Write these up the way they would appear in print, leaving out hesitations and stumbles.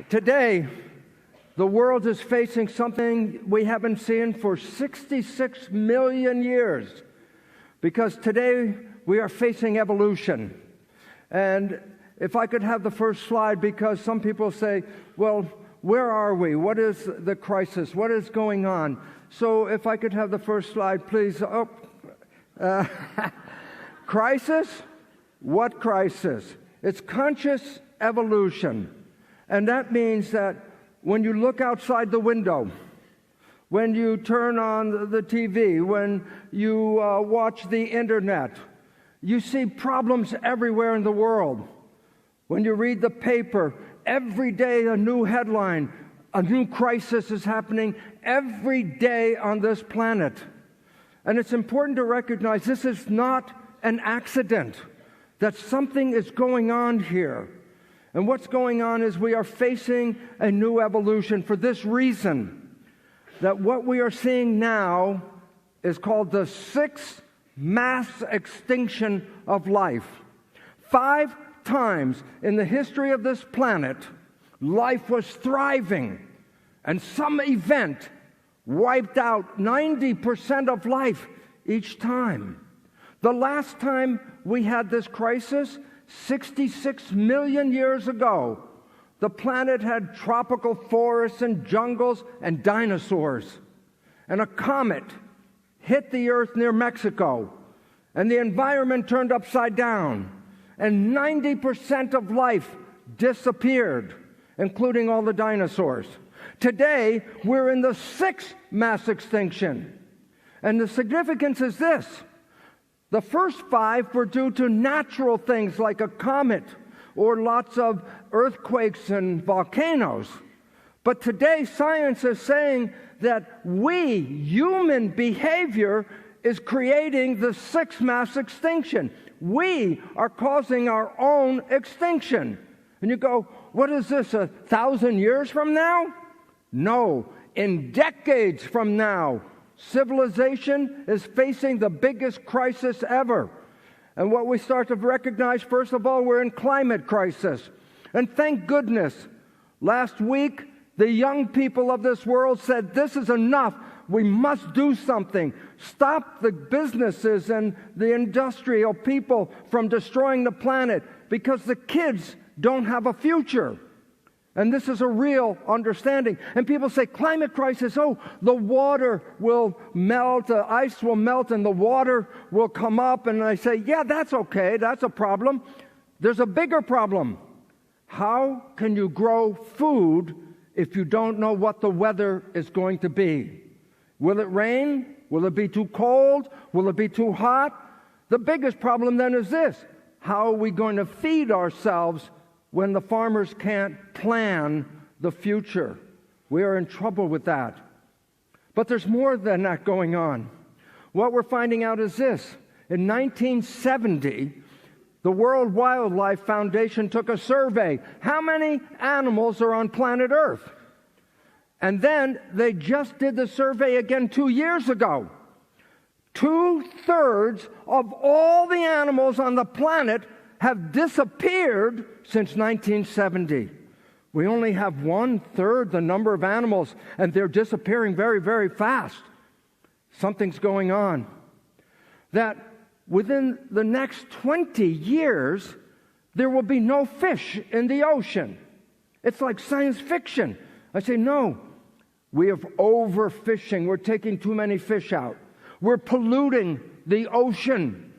Today, the world is facing something we haven't seen for 66 million years, because today we are facing evolution. And if I could have the first slide, because some people say, well, where are we? What is the crisis? What is going on? So if I could have the first slide, please. Crisis? What crisis? It's conscious evolution. And that means that when you look outside the window, when you turn on the TV, when you watch the internet, you see problems everywhere in the world. When you read the paper, every day a new headline, a new crisis is happening every day on this planet. And it's important to recognize this is not an accident, that something is going on here. And what's going on is we are facing a new evolution for this reason, that what we are seeing now is called the sixth mass extinction of life. 5 times in the history of this planet, life was thriving, and some event wiped out 90% of life each time. The last time we had this crisis, 66 million years ago, the planet had tropical forests and jungles and dinosaurs. And a comet hit the earth near Mexico, and the environment turned upside down, and 90% of life disappeared, including all the dinosaurs. Today, we're in the 6th mass extinction. And the significance is this. The first 5 were due to natural things like a comet or lots of earthquakes and volcanoes. But today, science is saying that we, human behavior, is creating the 6th mass extinction. We are causing our own extinction. And you go, what is this, 1,000 years from now? No, in decades from now, civilization is facing the biggest crisis ever. And what we start to recognize, first of all, we're in climate crisis. And thank goodness, last week, the young people of this world said, this is enough. We must do something. Stop the businesses and the industrial people from destroying the planet, because the kids don't have a future. And this is a real understanding. And people say, climate crisis, the water will melt, the ice will melt, and the water will come up. And I say, yeah, that's okay, that's a problem. There's a bigger problem. How can you grow food if you don't know what the weather is going to be? Will it rain? Will it be too cold? Will it be too hot? The biggest problem then is this. How are we going to feed ourselves when the farmers can't plan the future? We are in trouble with that. But there's more than that going on. What we're finding out is this. In 1970, the World Wildlife Foundation took a survey. How many animals are on planet Earth? And then they just did the survey again 2 years ago. 2/3 of all the animals on the planet have disappeared since 1970. We only have 1/3 the number of animals, and they're disappearing very, very fast. Something's going on. That within the next 20 years, there will be no fish in the ocean. It's like science fiction. I say, no, we have overfishing. We're taking too many fish out. We're polluting the ocean.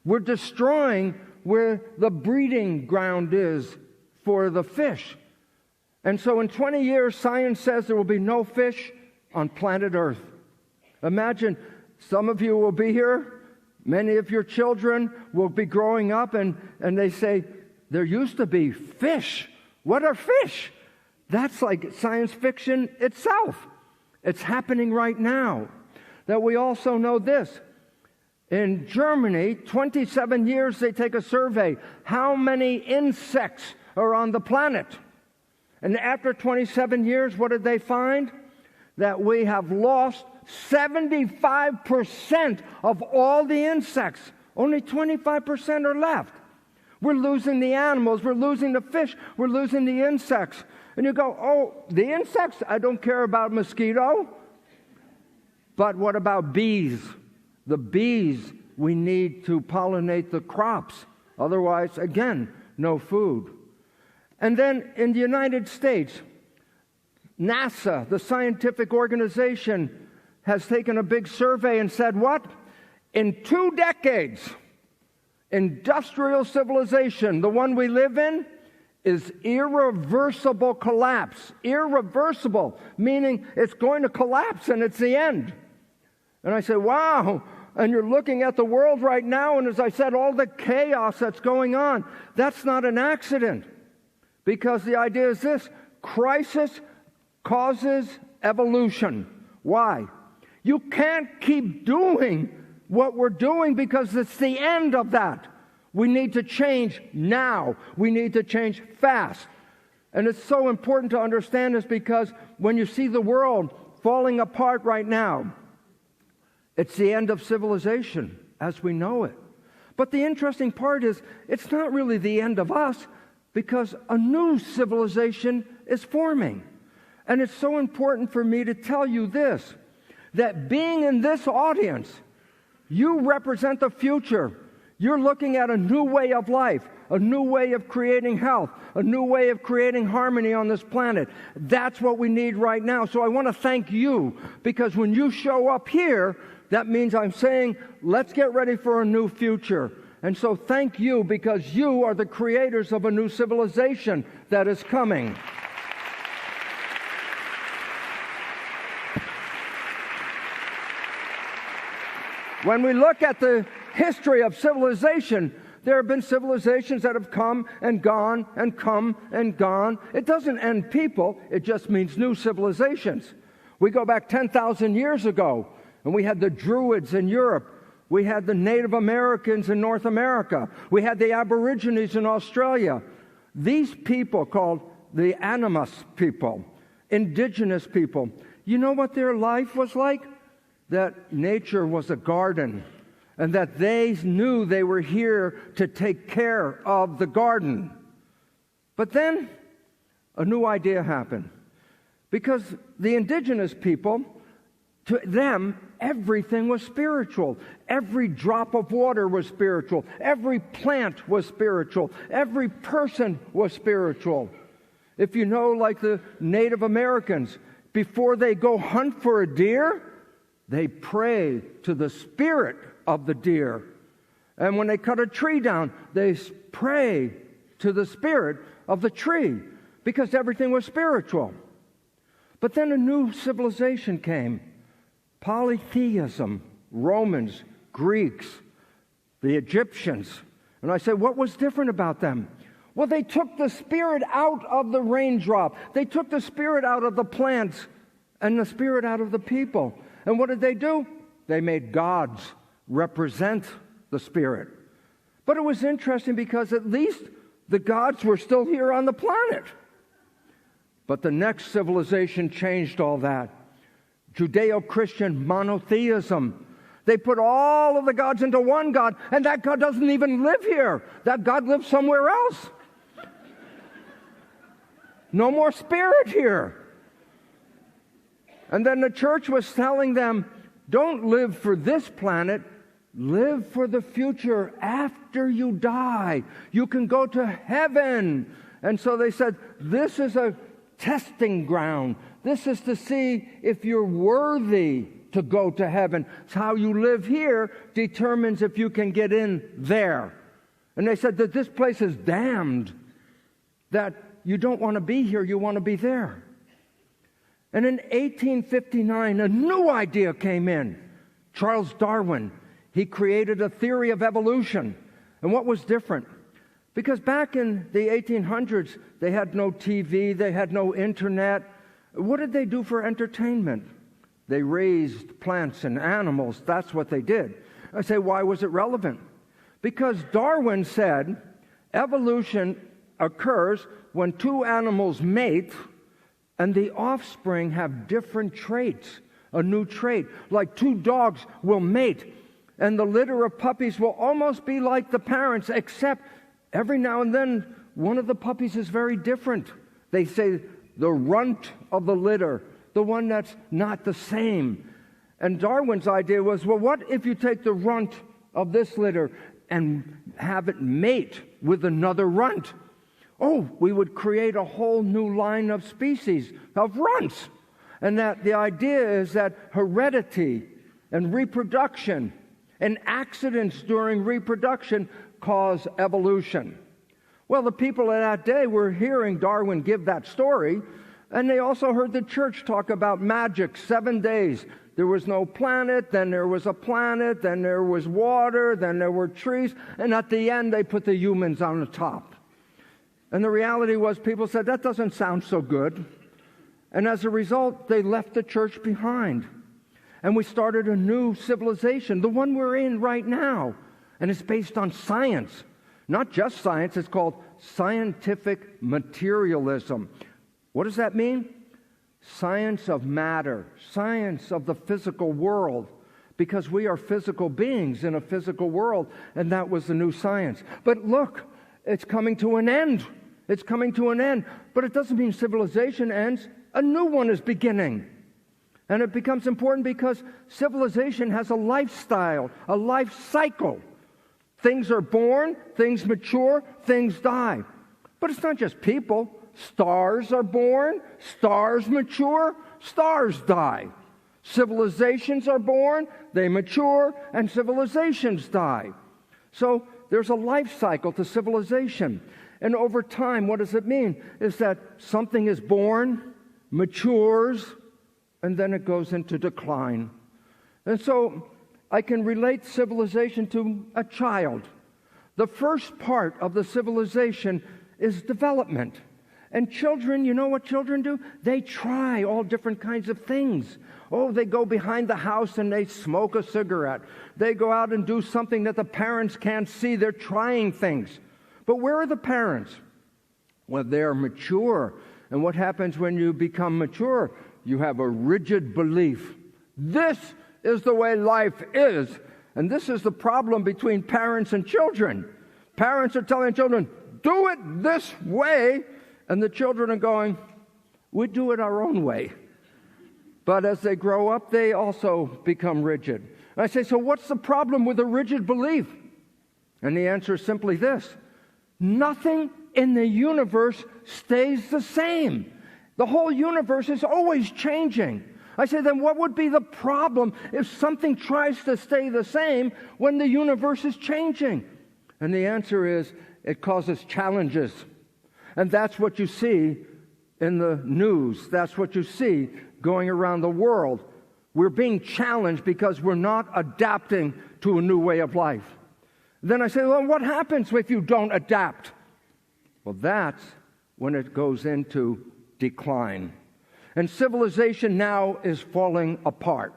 We're destroying where the breeding ground is for the fish. And so in 20 years, science says there will be no fish on planet Earth. Imagine, some of you will be here, many of your children will be growing up, and they say, there used to be fish. What are fish? That's like science fiction itself. It's happening right now. That we also know this. In Germany, 27 years they take a survey. How many insects are on the planet? And after 27 years, what did they find? That we have lost 75% of all the insects. Only 25% are left. We're losing the animals. We're losing the fish. We're losing the insects. And you go, oh, the insects? I don't care about mosquito. But what about bees? The bees we need to pollinate the crops. Otherwise, again, no food. And then in the United States, NASA, the scientific organization, has taken a big survey and said, what? In 2 decades, industrial civilization, the one we live in, is irreversible collapse. Irreversible, meaning it's going to collapse and it's the end. And I say, wow. And you're looking at the world right now, and as I said, all the chaos that's going on, that's not an accident. Because the idea is this: crisis causes evolution. Why? You can't keep doing what we're doing because it's the end of that. We need to change now. We need to change fast. And it's so important to understand this because when you see the world falling apart right now, it's the end of civilization as we know it. But the interesting part is it's not really the end of us because a new civilization is forming. And it's so important for me to tell you this, that being in this audience, you represent the future. You're looking at a new way of life, a new way of creating health, a new way of creating harmony on this planet. That's what we need right now. So I want to thank you, because when you show up here, that means I'm saying, let's get ready for a new future. And so thank you, because you are the creators of a new civilization that is coming. When we look at the history of civilization, there have been civilizations that have come and gone and come and gone. It doesn't end people, it just means new civilizations. We go back 10,000 years ago, and we had the Druids in Europe. We had the Native Americans in North America. We had the Aborigines in Australia. These people, called the Animus people, indigenous people, you know what their life was like? That nature was a garden, and that they knew they were here to take care of the garden. But then a new idea happened, because the indigenous people, to them, everything was spiritual. Every drop of water was spiritual. Every plant was spiritual. Every person was spiritual. If you know, like the Native Americans, before they go hunt for a deer, they pray to the spirit of the deer. And when they cut a tree down, they pray to the spirit of the tree, because everything was spiritual. But then a new civilization came. Polytheism, Romans, Greeks, the Egyptians. And I said, what was different about them? Well, they took the spirit out of the raindrop. They took the spirit out of the plants and the spirit out of the people. And what did they do? They made gods represent the spirit. But it was interesting because at least the gods were still here on the planet. But the next civilization changed all that. Judeo-Christian monotheism. They put all of the gods into one God, and that God doesn't even live here. That God lives somewhere else. No more spirit here. And then the church was telling them, don't live for this planet, live for the future after you die. You can go to heaven. And so they said, this is a testing ground. This is to see if you're worthy to go to heaven. It's how you live here determines if you can get in there. And they said that this place is damned, that you don't want to be here, you want to be there. And in 1859, a new idea came in. Charles Darwin, he created a theory of evolution. And what was different? Because back in the 1800s, they had no TV, they had no internet. What did they do for entertainment? They raised plants and animals. That's what they did. I say, why was it relevant? Because Darwin said evolution occurs when two animals mate and the offspring have different traits, a new trait. Like two dogs will mate, and the litter of puppies will almost be like the parents, except Every now and then, one of the puppies is very different. They say the runt of the litter, the one that's not the same. And Darwin's idea was, well, what if you take the runt of this litter and have it mate with another runt? Oh, we would create a whole new line of species of runts. And that the idea is that heredity and reproduction and accidents during reproduction cause evolution. Well, the people of that day were hearing Darwin give that story, and they also heard the church talk about magic, 7 days. There was no planet, then there was a planet, then there was water, then there were trees, and at the end they put the humans on the top. And the reality was people said, that doesn't sound so good. And as a result, they left the church behind. And we started a new civilization, the one we're in right now. And it's based on science. Not just science, it's called scientific materialism. What does that mean? Science of matter, science of the physical world, because we are physical beings in a physical world, and that was the new science. But look, it's coming to an end. It's coming to an end. But it doesn't mean civilization ends. A new one is beginning. And it becomes important because civilization has a lifestyle, a life cycle. Things are born, things mature, things die. But it's not just people. Stars are born, stars mature, stars die. Civilizations are born, they mature, and civilizations die. So there's a life cycle to civilization. And over time, what does it mean? Is that something is born, matures, and then it goes into decline. And so I can relate civilization to a child. The first part of the civilization is development. And children, you know what children do? They try all different kinds of things. Oh, they go behind the house and they smoke a cigarette. They go out and do something that the parents can't see. They're trying things. But where are the parents? Well, they're mature. And what happens when you become mature? You have a rigid belief. This is the way life is. And this is the problem between parents and children. Parents are telling children, do it this way. And the children are going, we do it our own way. But as they grow up, they also become rigid. And I say, so what's the problem with a rigid belief? And the answer is simply this. Nothing in the universe stays the same. The whole universe is always changing. I say, then what would be the problem if something tries to stay the same when the universe is changing? And the answer is, it causes challenges. And that's what you see in the news. That's what you see going around the world. We're being challenged because we're not adapting to a new way of life. Then I say, well, what happens if you don't adapt? Well, that's when it goes into decline. And civilization now is falling apart.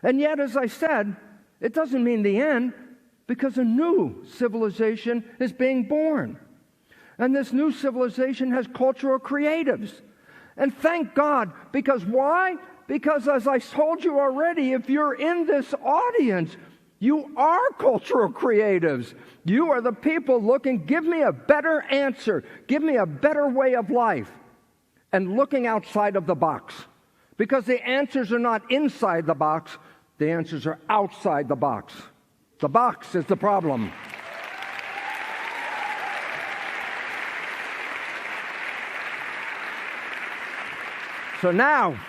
And yet, as I said, it doesn't mean the end, because a new civilization is being born. And this new civilization has cultural creatives. And thank God, because why? Because as I told you already, if you're in this audience, you are cultural creatives. You are the people looking, give me a better answer. Give me a better way of life. And looking outside of the box. Because the answers are not inside the box. The answers are outside the box. The box is the problem. So now,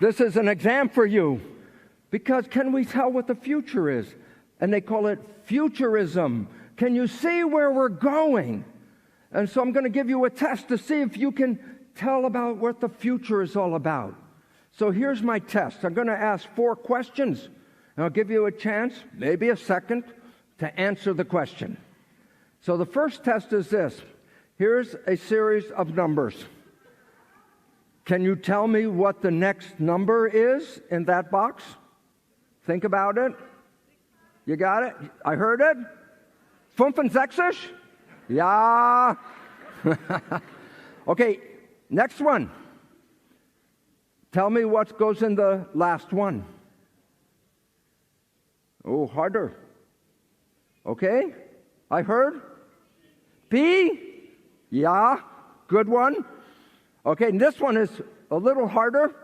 this is an exam for you. Because can we tell what the future is? And they call it futurism. Can you see where we're going? And so I'm going to give you a test to see if you can tell about what the future is all about. So here's my test. I'm going to ask 4 questions. And I'll give you a chance, maybe a second, to answer the question. So the first test is this. Here's a series of numbers. Can you tell me what the next number is in that box? Think about it. You got it? I heard it? 65? Yeah. Okay, next one. Tell me what goes in the last one. Oh, harder. Okay, I heard P? Yeah, good one. Okay, and this one is a little harder.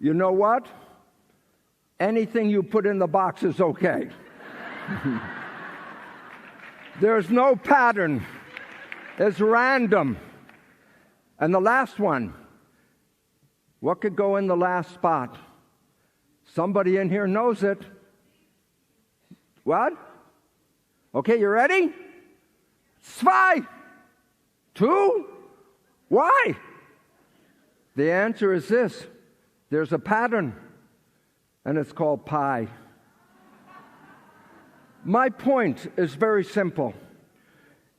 You know what? Anything you put in the box is okay. There's no pattern. It's random. And the last one, what could go in the last spot? Somebody in here knows it. What? Okay, you ready? Zwei. 2. Why? The answer is this. There's a pattern, and it's called pi. My point is very simple.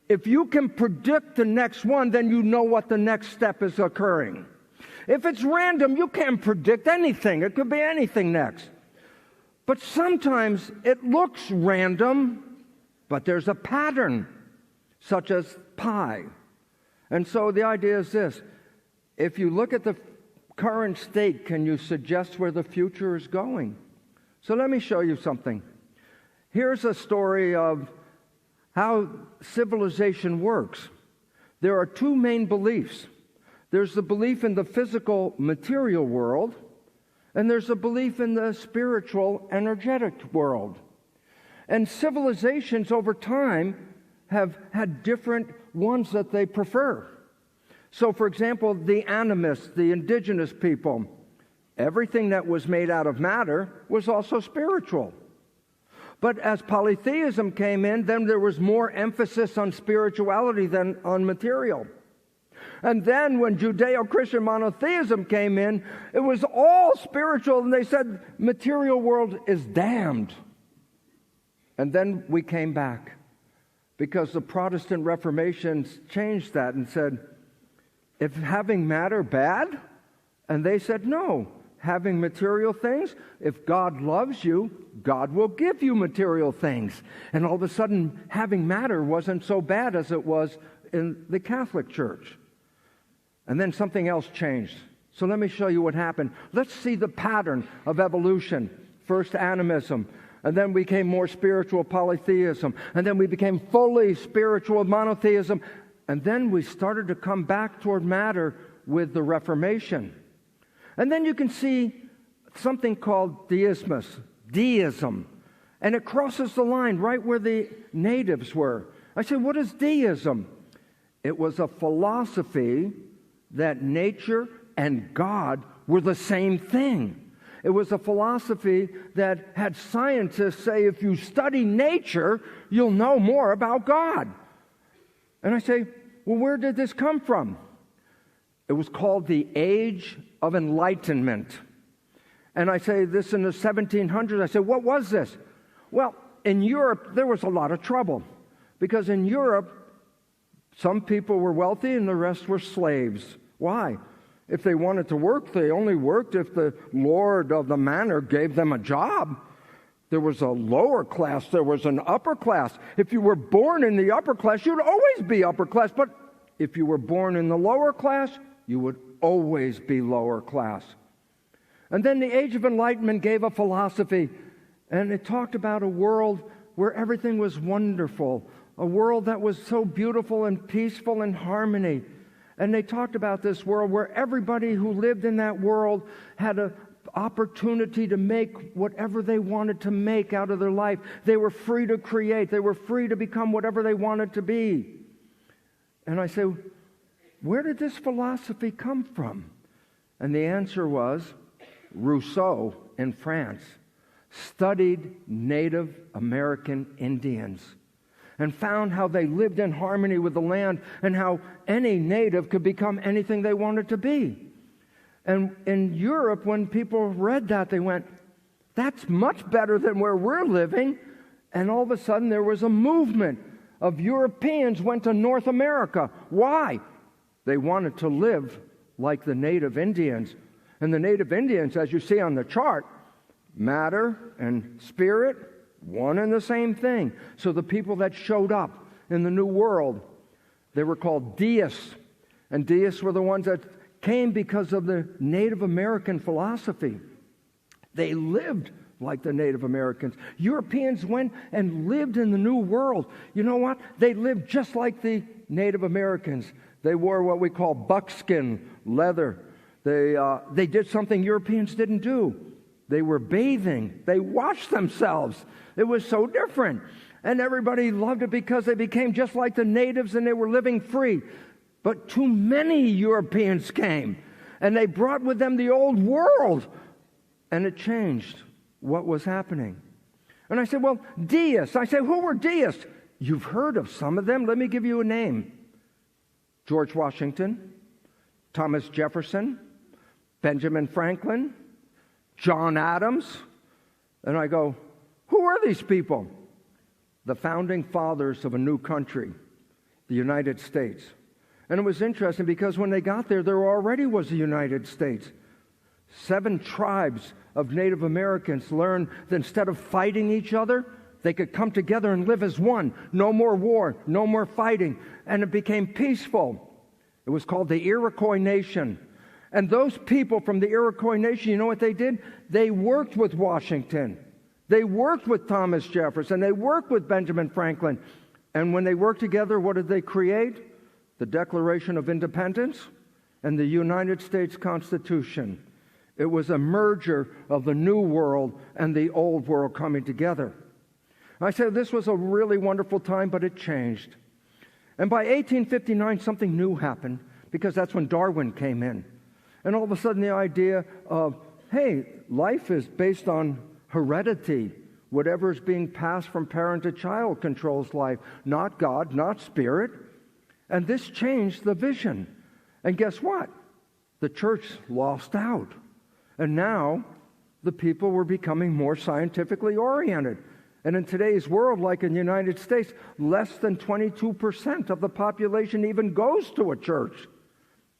If you can predict the next one, then you know what the next step is occurring. If it's random, you can't predict anything. It could be anything next. But sometimes it looks random, but there's a pattern, such as pi. And so the idea is this. If you look at the current state, can you suggest where the future is going? So let me show you something. Here's a story of how civilization works. There are 2 main beliefs. There's the belief in the physical material world, and there's a belief in the spiritual energetic world. And civilizations over time have had different ones that they prefer. So, for example, the animists, the indigenous people, everything that was made out of matter was also spiritual. But as polytheism came in, then there was more emphasis on spirituality than on material. And then when Judeo-Christian monotheism came in, it was all spiritual, and they said material world is damned. And then we came back because the Protestant Reformation changed that and said, if having matter bad? And they said, no. Having material things, if God loves you, God will give you material things. And all of a sudden, having matter wasn't so bad as it was in the Catholic Church. And then something else changed. So let me show you what happened. Let's see the pattern of evolution. First animism, and then we became more spiritual polytheism, and then we became fully spiritual monotheism, and then we started to come back toward matter with the Reformation. And then you can see something called deism, and it crosses the line right where the natives were. I say, what is deism? It was a philosophy that nature and God were the same thing. It was a philosophy that had scientists say, if you study nature, you'll know more about God. And I say, well, where did this come from? It was called the Age of Enlightenment. And I say this in the 1700s. I said, what was this? Well, in Europe, there was a lot of trouble. Because in Europe, some people were wealthy and the rest were slaves. Why? If they wanted to work, they only worked if the lord of the manor gave them a job. There was a lower class, there was an upper class. If you were born in the upper class, you'd always be upper class. But if you were born in the lower class, you would always be lower class. And then the Age of Enlightenment gave a philosophy, and it talked about a world where everything was wonderful, a world that was so beautiful and peaceful and harmony. And they talked about this world where everybody who lived in that world had an opportunity to make whatever they wanted to make out of their life. They were free to create. They were free to become whatever they wanted to be. And I say, where did this philosophy come from? And the answer was Rousseau in France studied Native American Indians and found how they lived in harmony with the land and how any native could become anything they wanted to be. And in Europe, when people read that, they went, that's much better than where we're living. And all of a sudden, there was a movement of Europeans went to North America. Why? They wanted to live like the native Indians. And the native Indians, as you see on the chart, matter and spirit, one and the same thing. So the people that showed up in the New World, they were called deists. And deists were the ones that came because of the Native American philosophy. They lived like the Native Americans. Europeans went and lived in the New World. You know what? They lived just like the Native Americans. They wore what we call buckskin leather. They did something Europeans didn't do. They were bathing. They washed themselves. It was so different. And everybody loved it because they became just like the natives and they were living free. But too many Europeans came, and they brought with them the old world, and it changed what was happening. And I said, well, deists. I said, who were deists? You've heard of some of them. Let me give you a name. George Washington, Thomas Jefferson, Benjamin Franklin, John Adams. And I go, who are these people? The founding fathers of a new country, the United States. And it was interesting because when they got there already was the United States. 7 tribes of Native Americans learned that instead of fighting each other, they could come together and live as one. No more war, no more fighting. And it became peaceful. It was called the Iroquois Nation. And those people from the Iroquois Nation, you know what they did? They worked with Washington. They worked with Thomas Jefferson. They worked with Benjamin Franklin. And when they worked together, what did they create? The Declaration of Independence and the United States Constitution. It was a merger of the New World and the Old World coming together. I said this was a really wonderful time, but it changed. And by 1859, something new happened, because that's when Darwin came in. And all of a sudden, the idea of, hey, life is based on heredity. Whatever is being passed from parent to child controls life, not God, not spirit. And this changed the vision. And guess what? The church lost out. And now the people were becoming more scientifically oriented. And in today's world, like in the United States, less than 22% of the population even goes to a church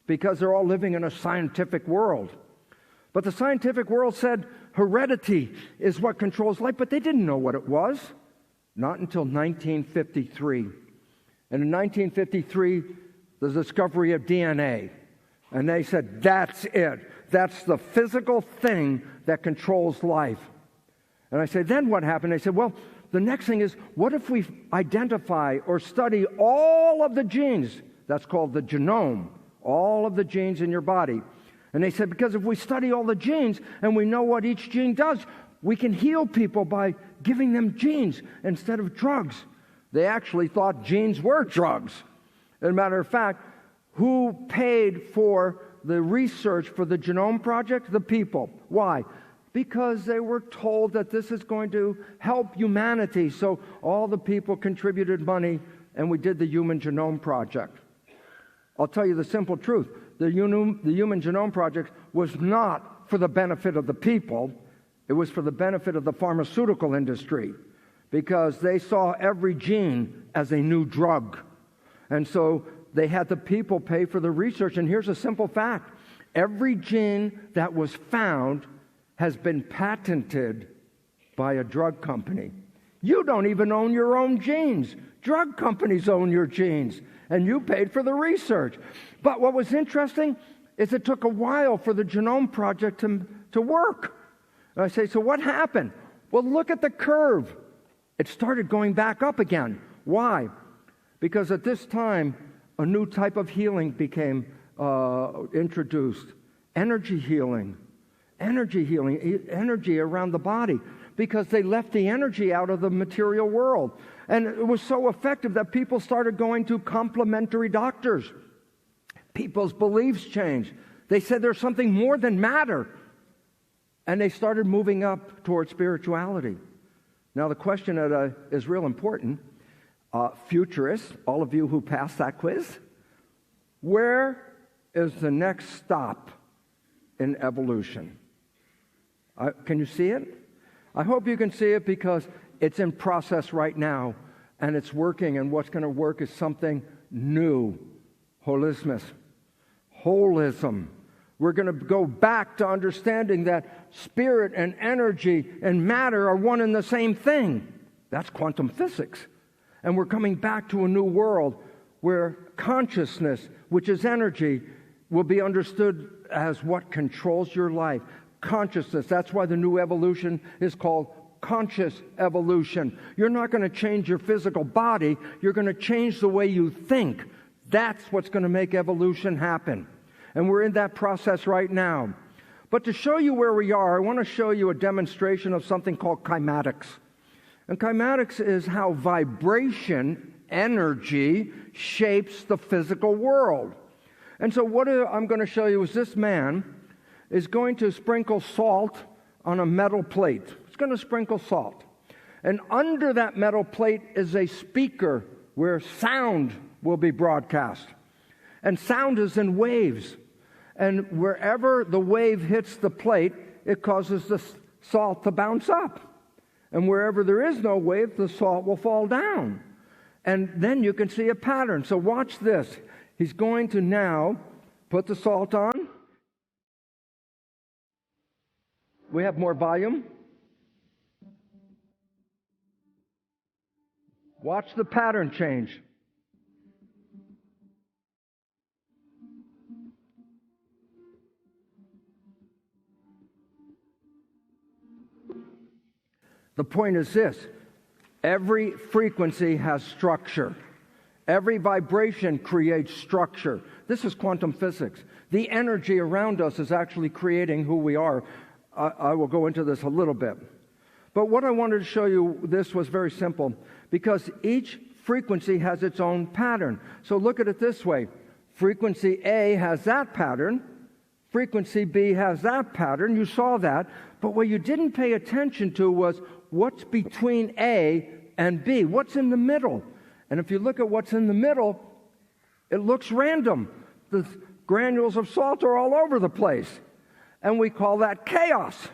because they're all living in a scientific world. But the scientific world said heredity is what controls life, but they didn't know what it was. Not until 1953. And in 1953, the discovery of DNA. And they said, that's it. That's the physical thing that controls life. And I said, then what happened? They said, well, the next thing is, what if we identify or study all of the genes? That's called the genome, all of the genes in your body. And they said, because if we study all the genes and we know what each gene does, we can heal people by giving them genes instead of drugs. They actually thought genes were drugs. As a matter of fact, who paid for the research for the Genome Project? The people. Why? Because they were told that this is going to help humanity. So all the people contributed money, and we did the Human Genome Project. I'll tell you the simple truth. The Human Genome Project was not for the benefit of the people. It was for the benefit of the pharmaceutical industry, because they saw every gene as a new drug. And so they had the people pay for the research. And here's a simple fact. Every gene that was found has been patented by a drug company. You don't even own your own genes. Drug companies own your genes, and you paid for the research. But what was interesting is it took a while for the Genome Project to work. And I say, so what happened? Well, look at the curve. It started going back up again. Why? Because at this time, a new type of healing became introduced. Energy healing. Energy around the body, because they left the energy out of the material world. And it was so effective that people started going to complementary doctors. People's beliefs changed. They said there's something more than matter. And they started moving up toward spirituality. Now the question that is real important, futurists, all of you who passed that quiz, where is the next stop in evolution? Can you see it? I hope you can see it, because it's in process right now, and it's working, and what's going to work is something new. Holism. We're going to go back to understanding that spirit and energy and matter are one and the same thing. That's quantum physics. And we're coming back to a new world where consciousness, which is energy, will be understood as what controls your life. consciousness. That's why the new evolution is called conscious evolution. You're not going to change your physical body. You're going to change the way you think. That's what's going to make evolution happen. And we're in that process right now. But to show you where we are, I want to show you a demonstration of something called kymatics. And kymatics is how vibration, energy, shapes the physical world. And so what I'm going to show you is this man is going to sprinkle salt on a metal plate. He's going to sprinkle salt. And under that metal plate is a speaker where sound will be broadcast. And sound is in waves. And wherever the wave hits the plate, it causes the salt to bounce up. And wherever there is no wave, the salt will fall down. And then you can see a pattern. So watch this. He's going to now put the salt on. We have more volume. Watch the pattern change. The point is this: every frequency has structure. Every vibration creates structure. This is quantum physics. The energy around us is actually creating who we are. I will go into this a little bit. But what I wanted to show you, this was very simple, because each frequency has its own pattern. So look at it this way. Frequency A has that pattern. Frequency B has that pattern. You saw that. But what you didn't pay attention to was what's between A and B. What's in the middle? And if you look at what's in the middle, it looks random. The granules of salt are all over the place. And we call that chaos.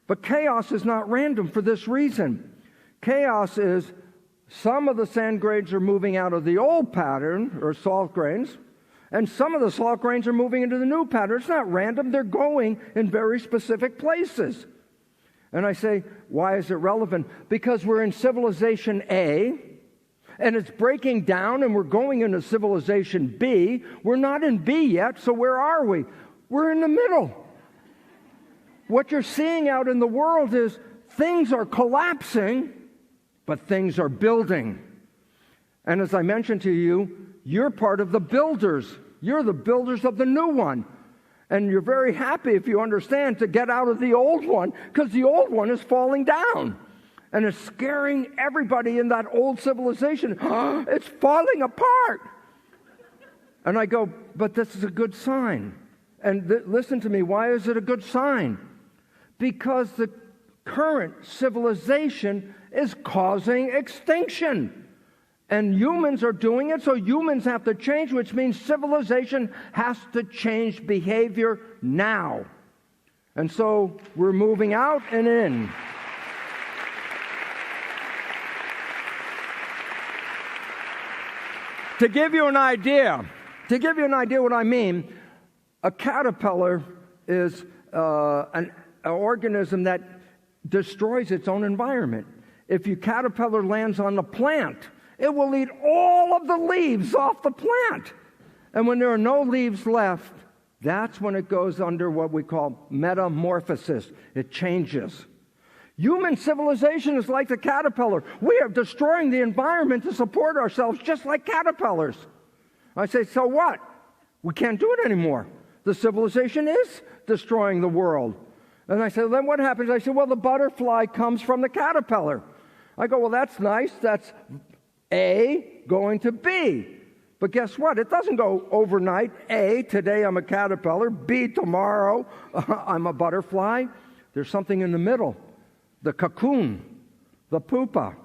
But chaos is not random for this reason. Chaos is some of the sand grains are moving out of the old pattern, or salt grains, and some of the salt grains are moving into the new pattern. It's not random. They're going in very specific places. And I say, why is it relevant? Because we're in civilization A, and it's breaking down, and we're going into civilization B. We're not in B yet, so where are we? We're in the middle. What you're seeing out in the world is things are collapsing, but things are building. And as I mentioned to you, you're part of the builders. You're the builders of the new one. And you're very happy, if you understand, to get out of the old one, because the old one is falling down. And it's scaring everybody in that old civilization. It's falling apart. And I go, but this is a good sign. And listen to me, why is it a good sign? Because the current civilization is causing extinction. And humans are doing it, so humans have to change, which means civilization has to change behavior now. And so we're moving out and in. To give you an idea what I mean, a caterpillar is an organism that destroys its own environment. If your caterpillar lands on the plant, it will eat all of the leaves off the plant. And when there are no leaves left, that's when it goes under what we call metamorphosis. It changes. Human civilization is like the caterpillar. We are destroying the environment to support ourselves just like caterpillars. I say, so what? We can't do it anymore. The civilization is destroying the world. And I said, then what happens? I said, well, the butterfly comes from the caterpillar. I go, well, that's nice. That's A going to B. But guess what? It doesn't go overnight. A, today I'm a caterpillar. B, tomorrow I'm a butterfly. There's something in the middle. The cocoon, the pupa.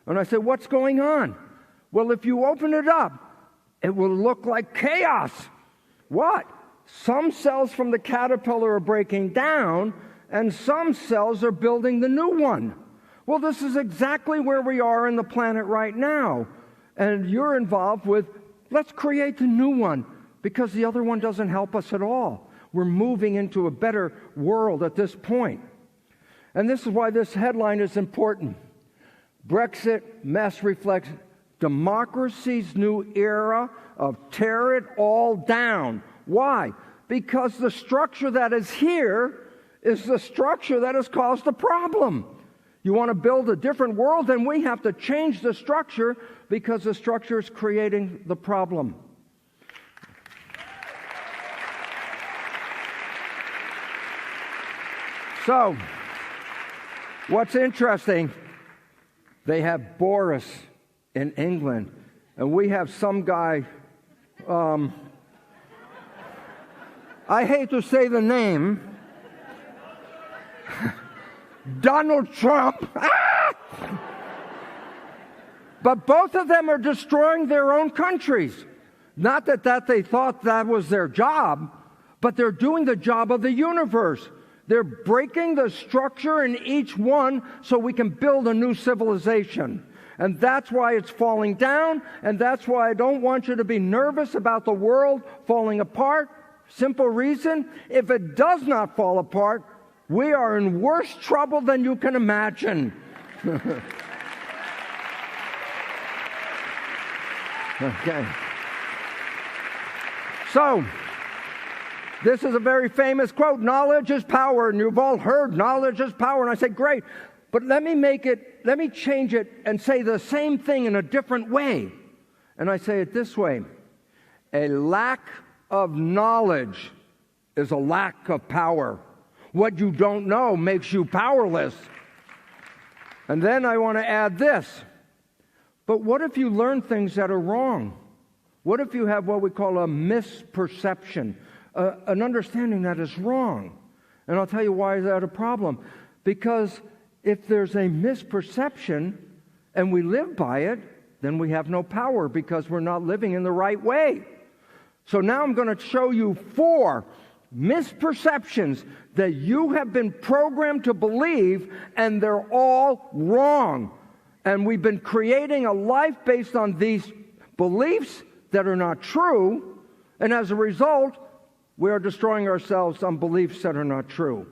And I said, what's going on? Well, if you open it up, it will look like chaos. What? Some cells from the caterpillar are breaking down, and some cells are building the new one. Well, this is exactly where we are in the planet right now. And you're involved with, let's create the new one, because the other one doesn't help us at all. We're moving into a better world at this point. And this is why this headline is important. Brexit mess reflects democracy's new era of tear it all down. Why? Because the structure that is here is the structure that has caused the problem. You want to build a different world, then we have to change the structure because the structure is creating the problem. So, what's interesting, they have Boris in England, and we have some guy, I hate to say the name, Donald Trump. But both of them are destroying their own countries. Not that they thought that was their job, but they're doing the job of the universe. They're breaking the structure in each one so we can build a new civilization. And that's why it's falling down, and that's why I don't want you to be nervous about the world falling apart. Simple reason, if it does not fall apart, we are in worse trouble than you can imagine. Okay. So, this is a very famous quote, knowledge is power, and you've all heard knowledge is power, and I say, great, but let me change it and say the same thing in a different way. And I say it this way, a lack of knowledge is a lack of power. What you don't know makes you powerless. And then I want to add this, but what if you learn things that are wrong? What if you have what we call a misperception? An understanding that is wrong. And I'll tell you why is that a problem. Because if there's a misperception and we live by it, then we have no power because we're not living in the right way. So now I'm going to show you 4 misperceptions that you have been programmed to believe, and they're all wrong. And we've been creating a life based on these beliefs that are not true, and as a result, we are destroying ourselves on beliefs that are not true.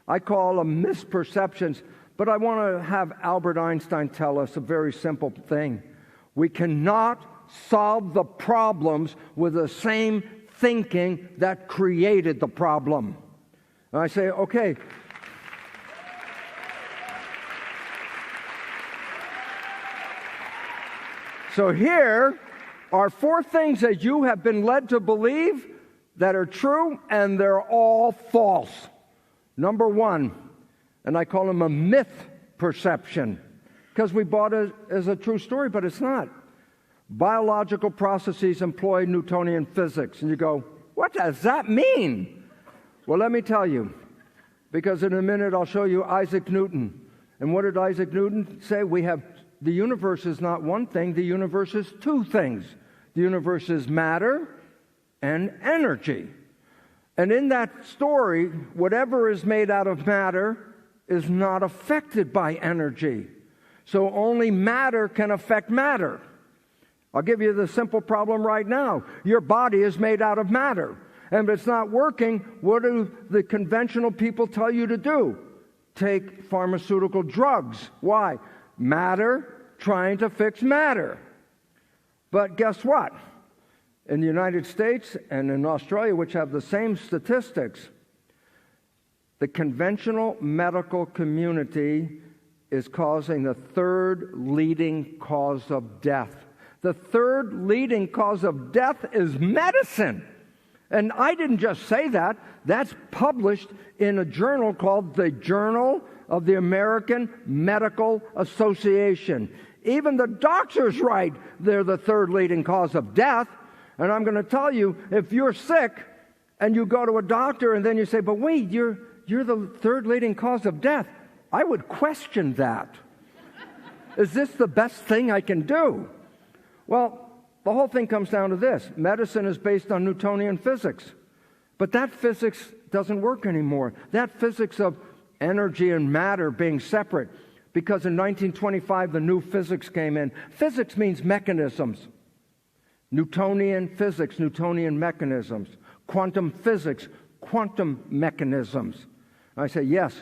I call them misperceptions, but I want to have Albert Einstein tell us a very simple thing. We cannot solve the problems with the same thinking that created the problem. And I say, okay. So here are 4 things that you have been led to believe that are true, and they're all false. Number 1, and I call them a myth perception, because we bought it as a true story, but it's not. Biological processes employ Newtonian physics. And you go, what does that mean? Well, let me tell you, because in a minute I'll show you Isaac Newton. And what did Isaac Newton say? The universe is not one thing, the universe is 2 things. The universe is matter and energy. And in that story, whatever is made out of matter is not affected by energy. So only matter can affect matter. I'll give you the simple problem right now. Your body is made out of matter. And if it's not working, what do the conventional people tell you to do? Take pharmaceutical drugs. Why? Matter trying to fix matter. But guess what? In the United States and in Australia, which have the same statistics, the conventional medical community is causing the 3rd leading cause of death. The 3rd leading cause of death is medicine. And I didn't just say that. That's published in a journal called the Journal of the American Medical Association. Even the doctors write they're the 3rd leading cause of death. And I'm going to tell you, if you're sick and you go to a doctor and then you say, but wait, you're the 3rd leading cause of death, I would question that. Is this the best thing I can do? Well, the whole thing comes down to this. Medicine is based on Newtonian physics. But that physics doesn't work anymore. That physics of energy and matter being separate. Because in 1925, the new physics came in. Physics means mechanisms. Newtonian physics, Newtonian mechanisms. Quantum physics, quantum mechanisms. I say, yes,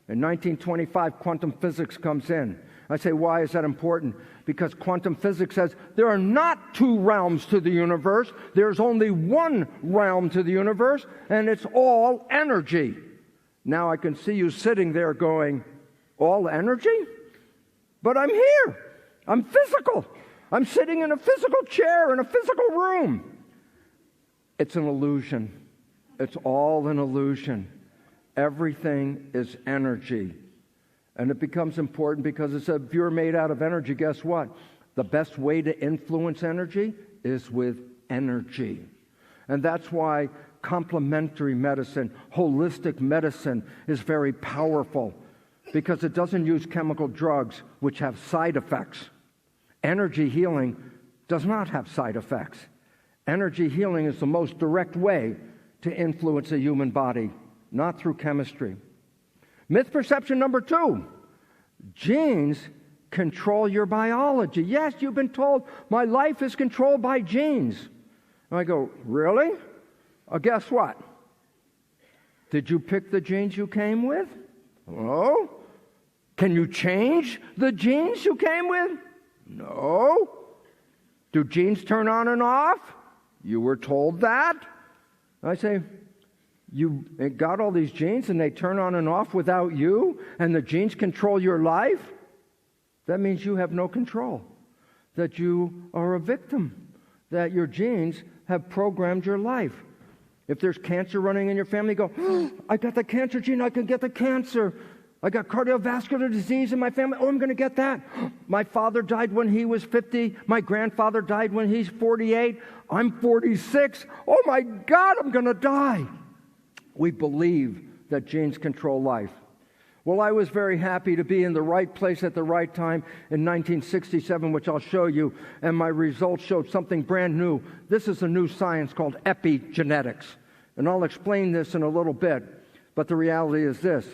in 1925, quantum physics comes in. I say, why is that important? Because quantum physics says there are not 2 realms to the universe. There's only one realm to the universe, and it's all energy. Now I can see you sitting there going, all energy? But I'm here. I'm physical. I'm sitting in a physical chair in a physical room. It's an illusion. It's all an illusion. Everything is energy. And it becomes important because it's if you're made out of energy, guess what? The best way to influence energy is with energy. And that's why complementary medicine, holistic medicine is very powerful because it doesn't use chemical drugs which have side effects. Energy healing does not have side effects. Energy healing is the most direct way to influence a human body, not through chemistry. Myth perception number 2. Genes control your biology. Yes, you've been told my life is controlled by genes. And I go, really? Guess what? Did you pick the genes you came with? No. Can you change the genes you came with? No. Do genes turn on and off? You were told that. I say, you got all these genes and they turn on and off without you, and the genes control your life? That means you have no control, that you are a victim, that your genes have programmed your life. If there's cancer running in your family, go, oh, I got the cancer gene, I can get the cancer. I got cardiovascular disease in my family, oh, I'm going to get that. My father died when he was 50. My grandfather died when he's 48. I'm 46. Oh my God, I'm going to die. We believe that genes control life. Well, I was very happy to be in the right place at the right time in 1967, which I'll show you, and my results showed something brand new. This is a new science called epigenetics, and I'll explain this in a little bit, but the reality is this.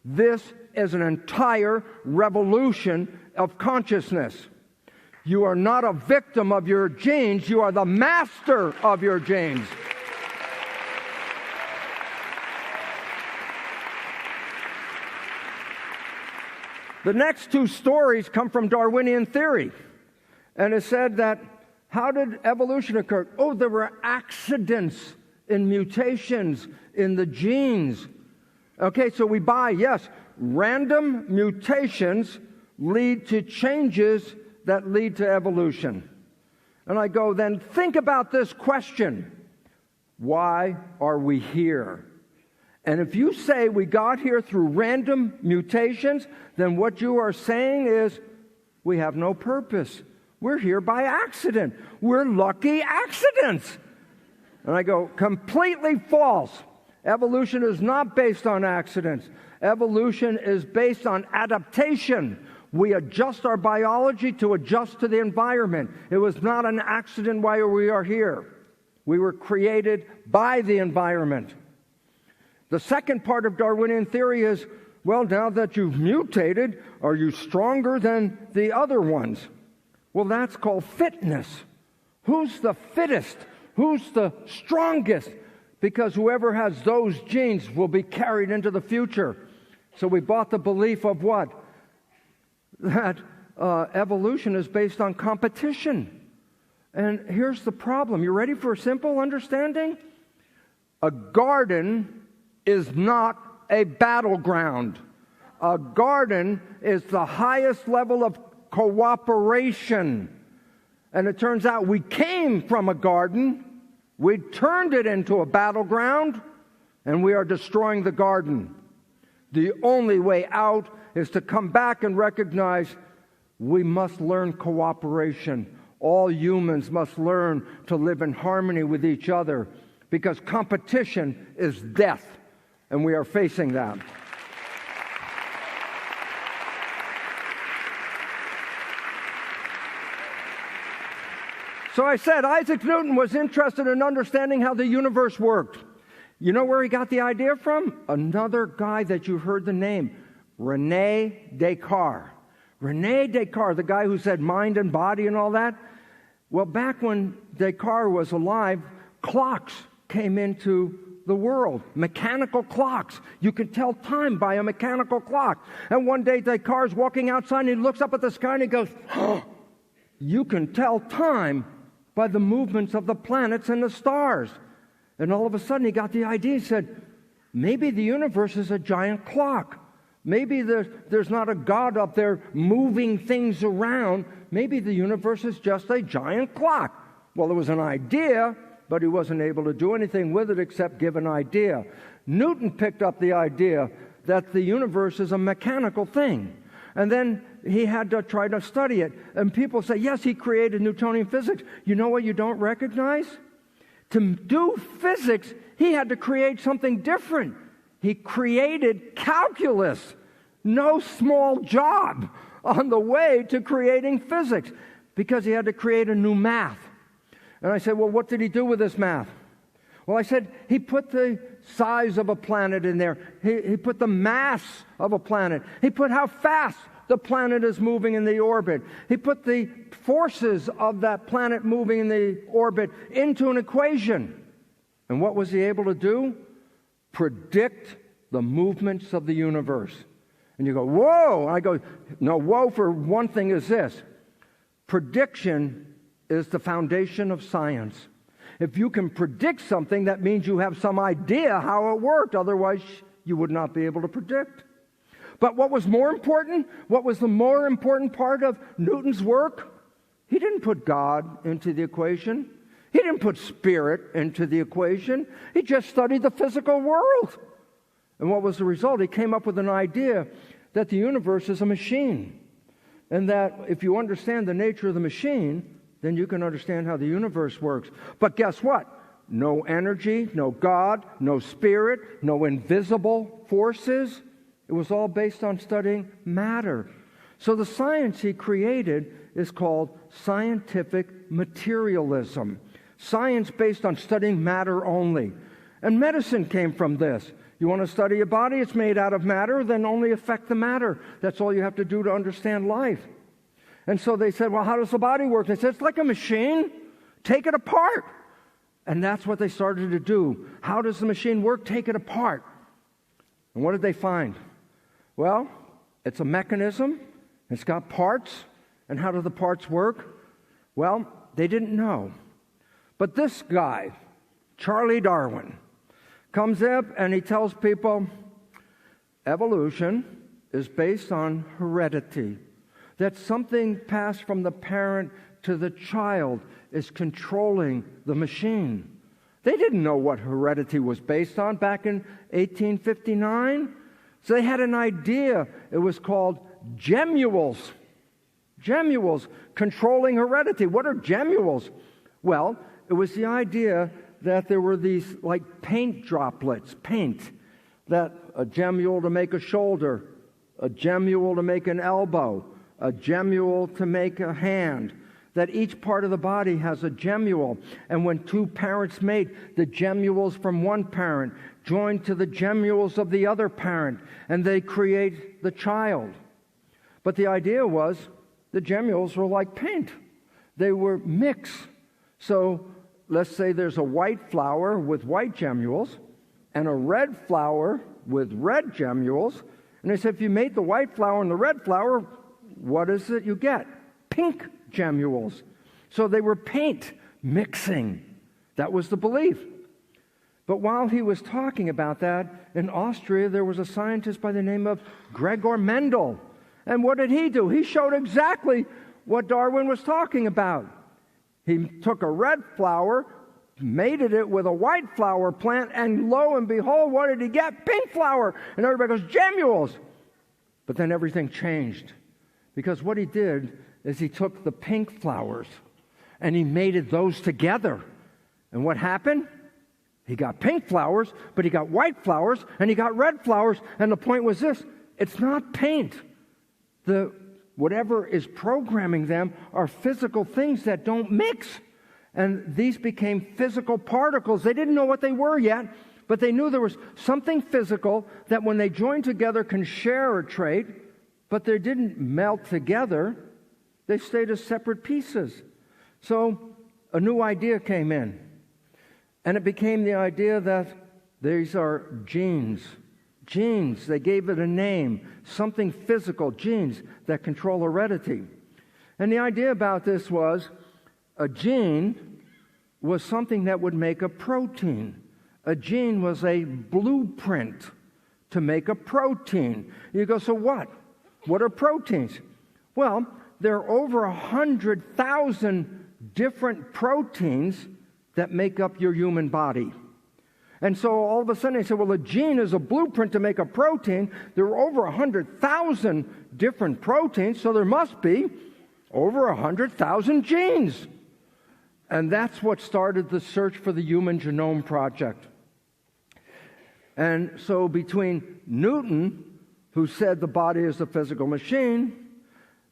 This is an entire revolution of consciousness. You are not a victim of your genes, you are the master of your genes. The next 2 stories come from Darwinian theory. And it said that, how did evolution occur? Oh, there were accidents and mutations in the genes. Okay, so we buy, yes, random mutations lead to changes that lead to evolution. And I go, then think about this question. Why are we here? And if you say we got here through random mutations, then what you are saying is we have no purpose. We're here by accident. We're lucky accidents. And I go, completely false. Evolution is not based on accidents. Evolution is based on adaptation. We adjust our biology to adjust to the environment. It was not an accident why we are here. We were created by the environment. The second part of Darwinian theory is, well, now that you've mutated, are you stronger than the other ones? Well, that's called fitness. Who's the fittest? Who's the strongest? Because whoever has those genes will be carried into the future. So we bought the belief of what? That evolution is based on competition. And here's the problem. You ready for a simple understanding? A garden is not a battleground. A garden is the highest level of cooperation. And it turns out we came from a garden, we turned it into a battleground, and we are destroying the garden. The only way out is to come back and recognize we must learn cooperation. All humans must learn to live in harmony with each other, because competition is death. And we are facing that. So I said Isaac Newton was interested in understanding how the universe worked. You know where he got the idea from? Another guy that you've heard the name, René Descartes. René Descartes, the guy who said mind and body and all that. Well, back when Descartes was alive, clocks came into the world, mechanical clocks. You can tell time by a mechanical clock. And one day Descartes is walking outside and he looks up at the sky and he goes, oh, you can tell time by the movements of the planets and the stars. And all of a sudden he got the idea. He said, maybe the universe is a giant clock. Maybe there's not a God up there moving things around. Maybe the universe is just a giant clock. Well, it was an idea, but he wasn't able to do anything with it except give an idea. Newton picked up the idea that the universe is a mechanical thing. And then he had to try to study it. And people say, yes, he created Newtonian physics. You know what you don't recognize? To do physics, he had to create something different. He created calculus. No small job on the way to creating physics, because he had to create a new math. And I said, well, what did he do with this math? Well, I said, he put the size of a planet in there. He put the mass of a planet. He put how fast the planet is moving in the orbit. He put the forces of that planet moving in the orbit into an equation. And what was he able to do? Predict the movements of the universe. And you go, whoa! I go, no, whoa for one thing is this. Prediction is the foundation of science. If you can predict something, that means you have some idea how it worked. Otherwise, you would not be able to predict. But what was more important? What was the more important part of Newton's work? He didn't put God into the equation. He didn't put spirit into the equation. He just studied the physical world. And what was the result? He came up with an idea that the universe is a machine. And that if you understand the nature of the machine, then you can understand how the universe works. But guess what? No energy, no God, no spirit, no invisible forces. It was all based on studying matter. So the science he created is called scientific materialism. Science based on studying matter only. And medicine came from this. You want to study a body, it's made out of matter, then only affect the matter. That's all you have to do to understand life. And so they said, well, how does the body work? They said, it's like a machine. Take it apart. And that's what they started to do. How does the machine work? Take it apart. And what did they find? Well, it's a mechanism. It's got parts. And how do the parts work? Well, they didn't know. But this guy, Charlie Darwin, comes up and he tells people evolution is based on heredity. That something passed from the parent to the child is controlling the machine. They didn't know what heredity was based on back in 1859. So they had an idea. It was called gemules. Gemules, controlling heredity. What are gemules? Well, it was the idea that there were these like paint droplets, that a gemule to make a shoulder, a gemule to make an elbow, a gemule to make a hand, that each part of the body has a gemule. And when two parents mate, the gemules from one parent join to the gemules of the other parent, and they create the child. But the idea was the gemules were like paint. They were mixed. So let's say there's a white flower with white gemules and a red flower with red gemules. And they said, if you mate the white flower and the red flower, what is it you get? Pink gemules. So they were paint mixing. That was the belief. But while he was talking about that, in Austria, there was a scientist by the name of Gregor Mendel. And what did he do? He showed exactly what Darwin was talking about. He took a red flower, mated it with a white flower plant, and lo and behold, what did he get? Pink flower. And everybody goes, gemules. But then everything changed. Because what he did is he took the pink flowers and he mated those together. And what happened? He got pink flowers, but he got white flowers, and he got red flowers. And the point was this: it's not paint. Whatever is programming them are physical things that don't mix. And these became physical particles. They didn't know what they were yet, but they knew there was something physical that when they joined together can share a trait, but they didn't melt together. They stayed as separate pieces. So a new idea came in. And it became the idea that these are genes. Genes, they gave it a name, something physical, genes that control heredity. And the idea about this was a gene was something that would make a protein. A gene was a blueprint to make a protein. You go, so what? What are proteins? Well, there are over 100,000 different proteins that make up your human body. And so all of a sudden they said, well, a gene is a blueprint to make a protein. There are over 100,000 different proteins, so there must be over 100,000 genes. And that's what started the search for the Human Genome Project. And so between Newton, who said the body is a physical machine,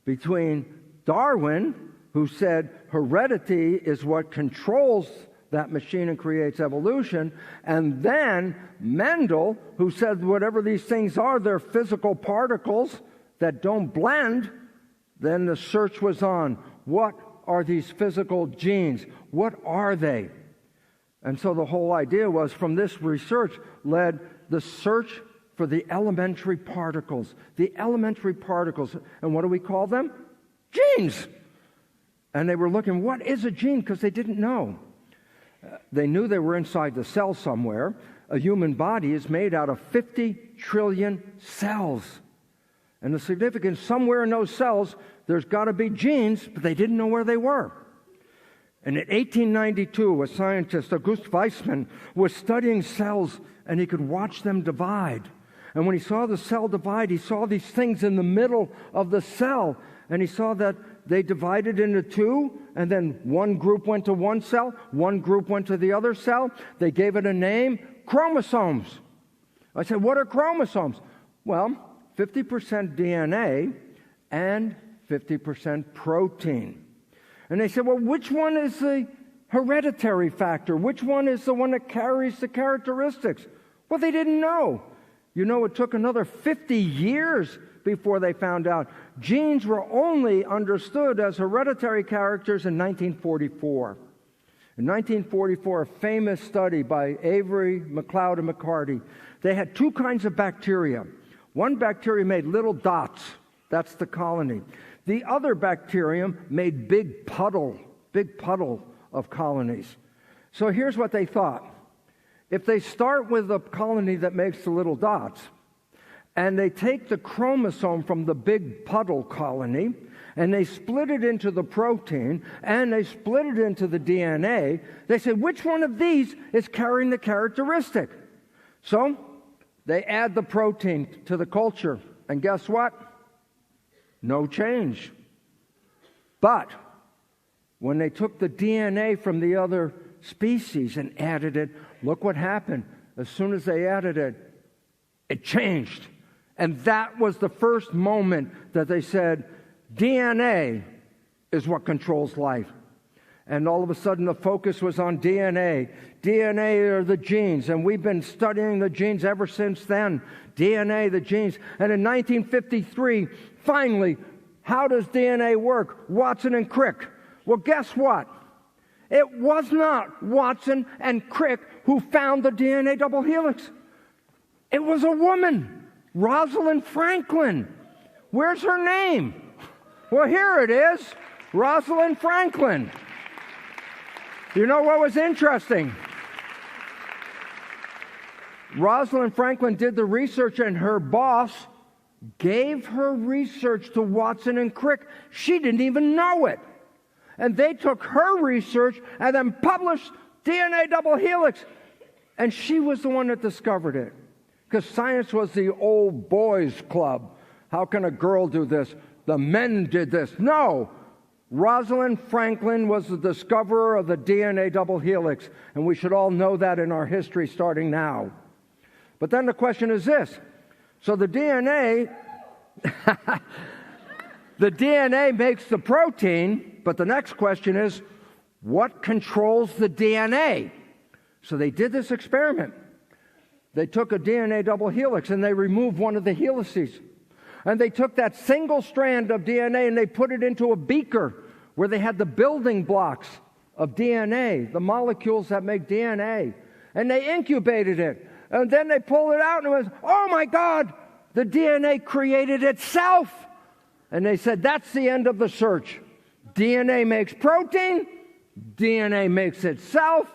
between Darwin, who said heredity is what controls that machine and creates evolution, and then Mendel, who said whatever these things are, they're physical particles that don't blend, then the search was on. What are these physical genes? What are they? And so the whole idea was, from this research led the search for the elementary particles. The elementary particles. And what do we call them? Genes. And they were looking, what is a gene? Because they didn't know. They knew they were inside the cell somewhere. A human body is made out of 50 trillion cells. And the significance, somewhere in those cells, there's got to be genes, but they didn't know where they were. And in 1892, a scientist, August Weismann, was studying cells, and he could watch them divide. And when he saw the cell divide, he saw these things in the middle of the cell, and he saw that they divided into two, and then one group went to one cell, one group went to the other cell. They gave it a name, chromosomes. I said, what are chromosomes? Well, 50% DNA and 50% protein. And they said, well, which one is the hereditary factor? Which one is the one that carries the characteristics? Well, they didn't know. You know, it took another 50 years before they found out. Genes were only understood as hereditary characters in 1944. In 1944, a famous study by Avery, McLeod, and McCarty. They had two kinds of bacteria. One bacteria made little dots. That's the colony. The other bacterium made big puddle of colonies. So here's what they thought. If they start with a colony that makes the little dots, and they take the chromosome from the big puddle colony, and they split it into the protein, and they split it into the DNA, they said, which one of these is carrying the characteristic? So they add the protein to the culture, and guess what? No change. But when they took the DNA from the other species and added it, look what happened. As soon as they added it, it changed. And that was the first moment that they said, DNA is what controls life. And all of a sudden the focus was on DNA. DNA are the genes, and we've been studying the genes ever since then. DNA, the genes. And in 1953, finally, how does DNA work? Watson and Crick. Well, guess what? It was not Watson and Crick who found the DNA double helix. It was a woman. Rosalind Franklin. Where's her name? Well, here it is. Rosalind Franklin. You know what was interesting? Rosalind Franklin did the research, and her boss gave her research to Watson and Crick. She didn't even know it. And they took her research and then published DNA double helix. And she was the one that discovered it. Because science was the old boys club. How can a girl do this? The men did this. No. Rosalind Franklin was the discoverer of the DNA double helix. And we should all know that in our history starting now. But then the question is this. So the DNA, the DNA makes the protein, but the next question is, what controls the DNA? So they did this experiment. They took a DNA double helix and they removed one of the helices. And they took that single strand of DNA and they put it into a beaker where they had the building blocks of DNA, the molecules that make DNA. And they incubated it. And then they pulled it out and it was, oh my God, the DNA created itself. And they said, that's the end of the search. DNA makes protein, DNA makes itself,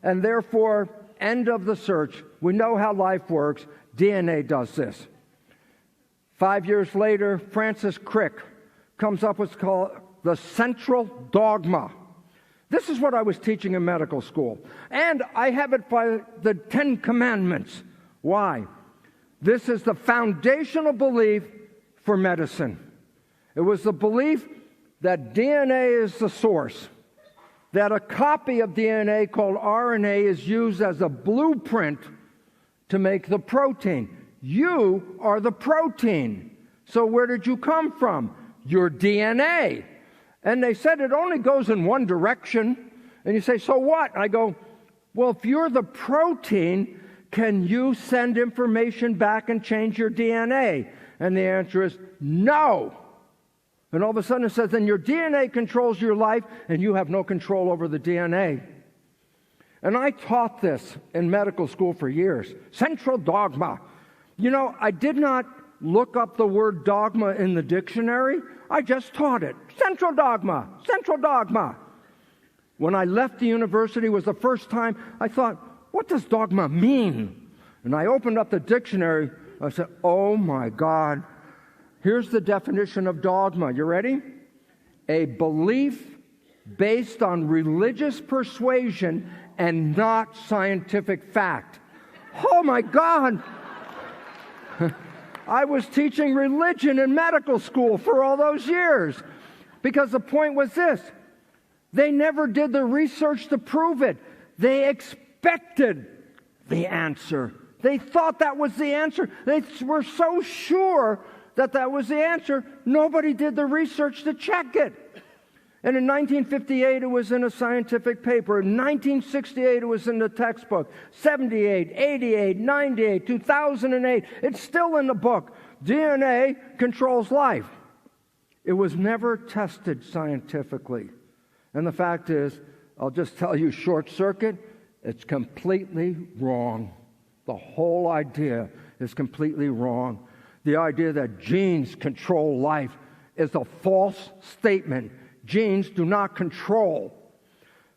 and therefore End of the search. We know how life works. DNA does this. 5 years later, Francis Crick comes up with what's called the central dogma. This is what I was teaching in medical school. And I have it by the 10 Commandments. Why? This is the foundational belief for medicine. It was the belief that DNA is the source, that a copy of DNA called RNA is used as a blueprint to make the protein. You are the protein. So where did you come from? Your DNA. And they said it only goes in one direction. And you say, so what? I go, well, if you're the protein, can you send information back and change your DNA? And the answer is no. And all of a sudden it says, then your DNA controls your life, and you have no control over the DNA. And I taught this in medical school for years. Central dogma. You know, I did not look up the word dogma in the dictionary. I just taught it. Central dogma. Central dogma. When I left the university was the first time I thought, what does dogma mean? And I opened up the dictionary. I said, oh my God. Here's the definition of dogma. You ready? A belief based on religious persuasion and not scientific fact. Oh my God. I was teaching religion in medical school for all those years because the point was this. They never did the research to prove it. They expected the answer. They thought that was the answer. They were so sure that that was the answer, nobody did the research to check it. And in 1958, it was in a scientific paper. In 1968, it was in the textbook. 78, 88, 98, 2008, it's still in the book. DNA controls life. It was never tested scientifically. And the fact is, I'll just tell you short circuit, it's completely wrong. The whole idea is completely wrong. The idea that genes control life is a false statement. Genes do not control.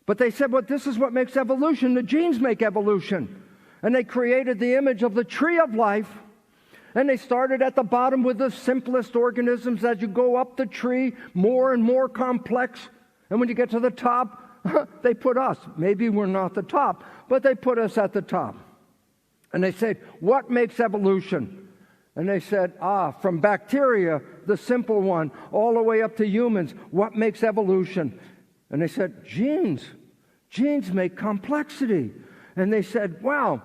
But they said, well, this is what makes evolution. The genes make evolution. And they created the image of the tree of life. And they started at the bottom with the simplest organisms. As you go up the tree, more and more complex. And when you get to the top, they put us. Maybe we're not the top, but they put us at the top. And they said, what makes evolution? And they said, from bacteria, the simple one, all the way up to humans, what makes evolution? And they said, genes. Genes make complexity. And they said, wow,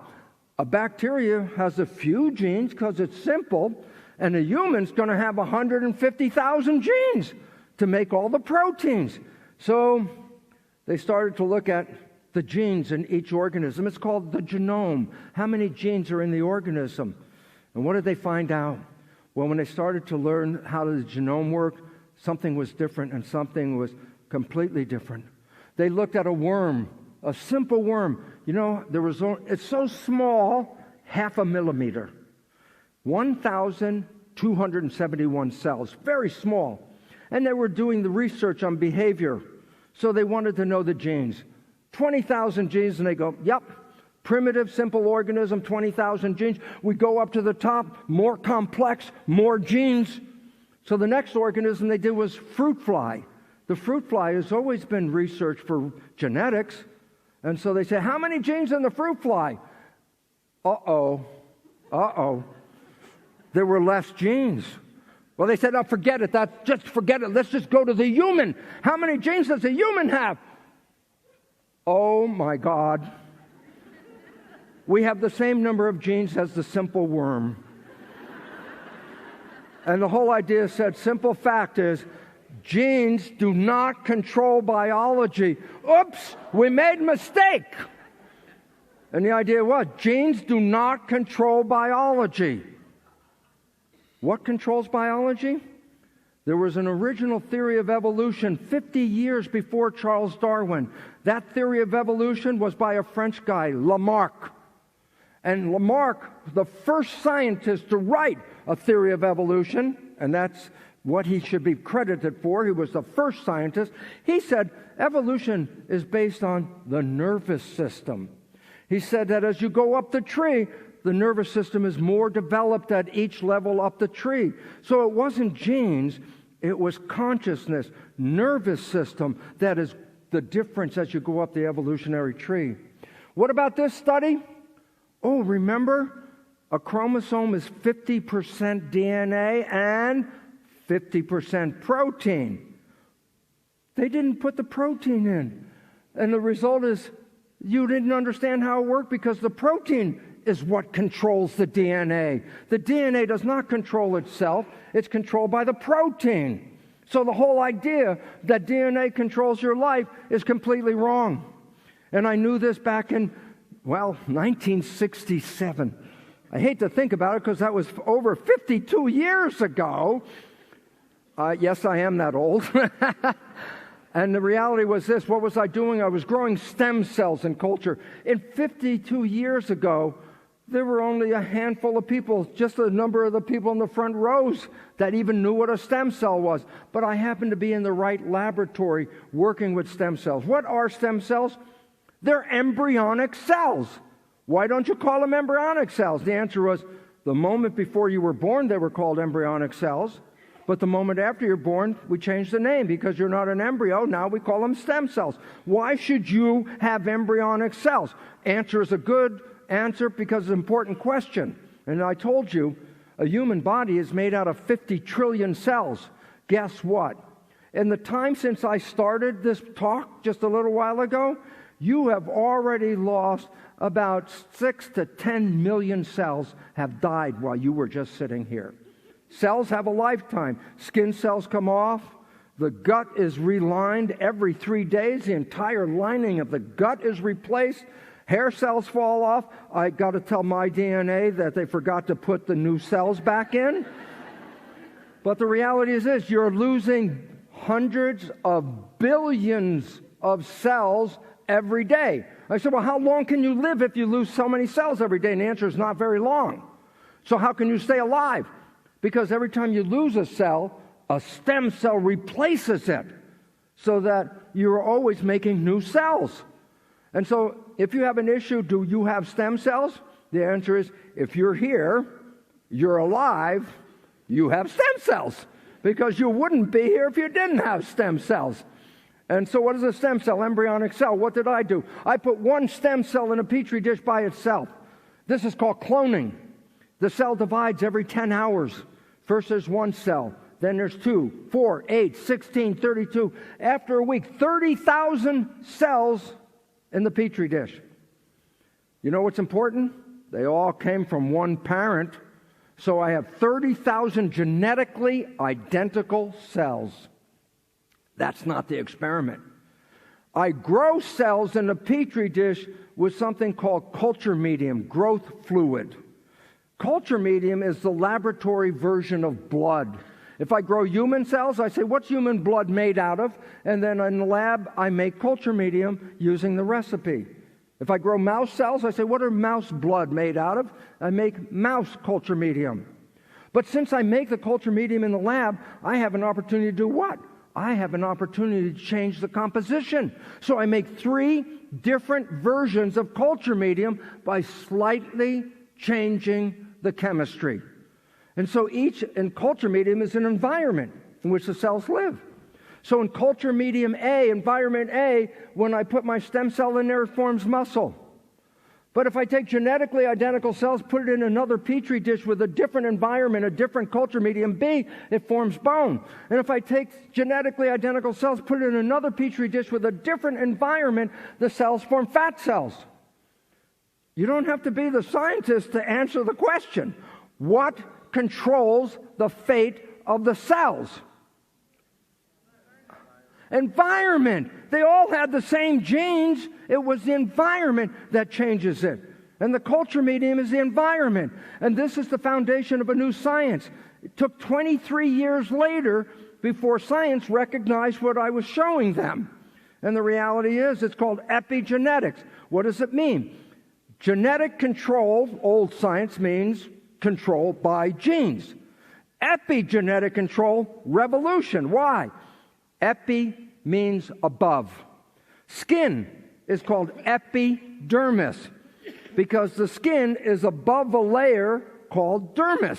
a bacteria has a few genes because it's simple, and a human's going to have 150,000 genes to make all the proteins. So they started to look at the genes in each organism. It's called the genome. How many genes are in the organism? And what did they find out? Well, when they started to learn how the genome worked, something was different and something was completely different. They looked at a worm, a simple worm. You know, it's so small, 0.5 millimeter. 1,271 cells, very small. And they were doing the research on behavior. So they wanted to know the genes. 20,000 genes, and they go, yep. Primitive, simple organism, 20,000 genes. We go up to the top, more complex, more genes. So the next organism they did was fruit fly. The fruit fly has always been researched for genetics. And so they say, how many genes in the fruit fly? Uh-oh. There were less genes. Well, they said, forget it. Just forget it. Let's just go to the human. How many genes does a human have? Oh, my God. We have the same number of genes as the simple worm. And the whole idea said, simple fact is, genes do not control biology. Oops, we made a mistake. And the idea was, genes do not control biology. What controls biology? There was an original theory of evolution 50 years before Charles Darwin. That theory of evolution was by a French guy, Lamarck. And Lamarck, the first scientist to write a theory of evolution, and that's what he should be credited for. He was the first scientist. He said evolution is based on the nervous system. He said that as you go up the tree, the nervous system is more developed at each level up the tree. So it wasn't genes, it was consciousness, nervous system that is the difference as you go up the evolutionary tree. What about this study? Oh, remember, a chromosome is 50% DNA and 50% protein. They didn't put the protein in. And the result is you didn't understand how it worked because the protein is what controls the DNA. The DNA does not control itself. It's controlled by the protein. So the whole idea that DNA controls your life is completely wrong. And I knew this back in, 1967. I hate to think about it because that was over 52 years ago. Yes, I am that old. And the reality was this. What was I doing? I was growing stem cells in culture. In 52 years ago, there were only a handful of people, just a number of the people in the front rows that even knew what a stem cell was. But I happened to be in the right laboratory working with stem cells. What are stem cells? They're embryonic cells. Why don't you call them embryonic cells? The answer was, the moment before you were born, they were called embryonic cells. But the moment after you're born, we changed the name because you're not an embryo. Now we call them stem cells. Why should you have embryonic cells? Answer is a good answer because it's an important question. And I told you, a human body is made out of 50 trillion cells. Guess what? In the time since I started this talk just a little while ago, you have already lost about 6 to 10 million cells have died while you were just sitting here. Cells have a lifetime. Skin cells come off. The gut is relined every 3 days. The entire lining of the gut is replaced. Hair cells fall off. I got to tell my DNA that they forgot to put the new cells back in. But the reality is this, you're losing hundreds of billions of cells every day. I said, well, how long can you live if you lose so many cells every day? And the answer is not very long. So how can you stay alive? Because every time you lose a cell, a stem cell replaces it so that you're always making new cells. And so if you have an issue, do you have stem cells? The answer is, if you're here, you're alive, you have stem cells. Because you wouldn't be here if you didn't have stem cells. And so what is a stem cell? Embryonic cell. What did I do? I put one stem cell in a petri dish by itself. This is called cloning. The cell divides every 10 hours. First there's one cell, then there's 2, 4, 8, 16, 32. After a week, 30,000 cells in the petri dish. You know what's important? They all came from one parent. So I have 30,000 genetically identical cells. That's not the experiment. I grow cells in a petri dish with something called culture medium, growth fluid. Culture medium is the laboratory version of blood. If I grow human cells, I say, what's human blood made out of? And then in the lab, I make culture medium using the recipe. If I grow mouse cells, I say, what are mouse blood made out of? I make mouse culture medium. But since I make the culture medium in the lab, I have an opportunity to do what? I have an opportunity to change the composition. So I make 3 different versions of culture medium by slightly changing the chemistry. And so each in culture medium is an environment in which the cells live. So in culture medium A, environment A, when I put my stem cell in there, it forms muscle. But if I take genetically identical cells, put it in another petri dish with a different environment, a different culture medium B, it forms bone. And if I take genetically identical cells, put it in another petri dish with a different environment, the cells form fat cells. You don't have to be the scientist to answer the question. What controls the fate of the cells? Environment. They all had the same genes. It was the environment that changes it. And the culture medium is the environment. And this is the foundation of a new science. It took 23 years later before science recognized what I was showing them. And the reality is, it's called epigenetics. What does it mean? Genetic control, old science, means control by genes. Epigenetic control, revolution. Why? Epi means above. Skin is called epidermis. because the skin is above a layer called dermis.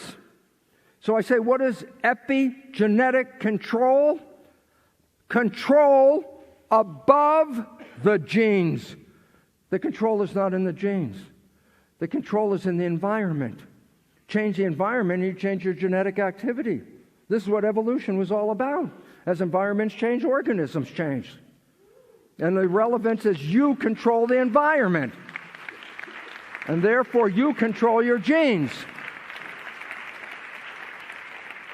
So I say, what is epigenetic control? Control above the genes. The control is not in the genes. The control is in the environment. Change the environment, you change your genetic activity. This is what evolution was all about. As environments change, organisms change. And the relevance is you control the environment. And therefore, you control your genes.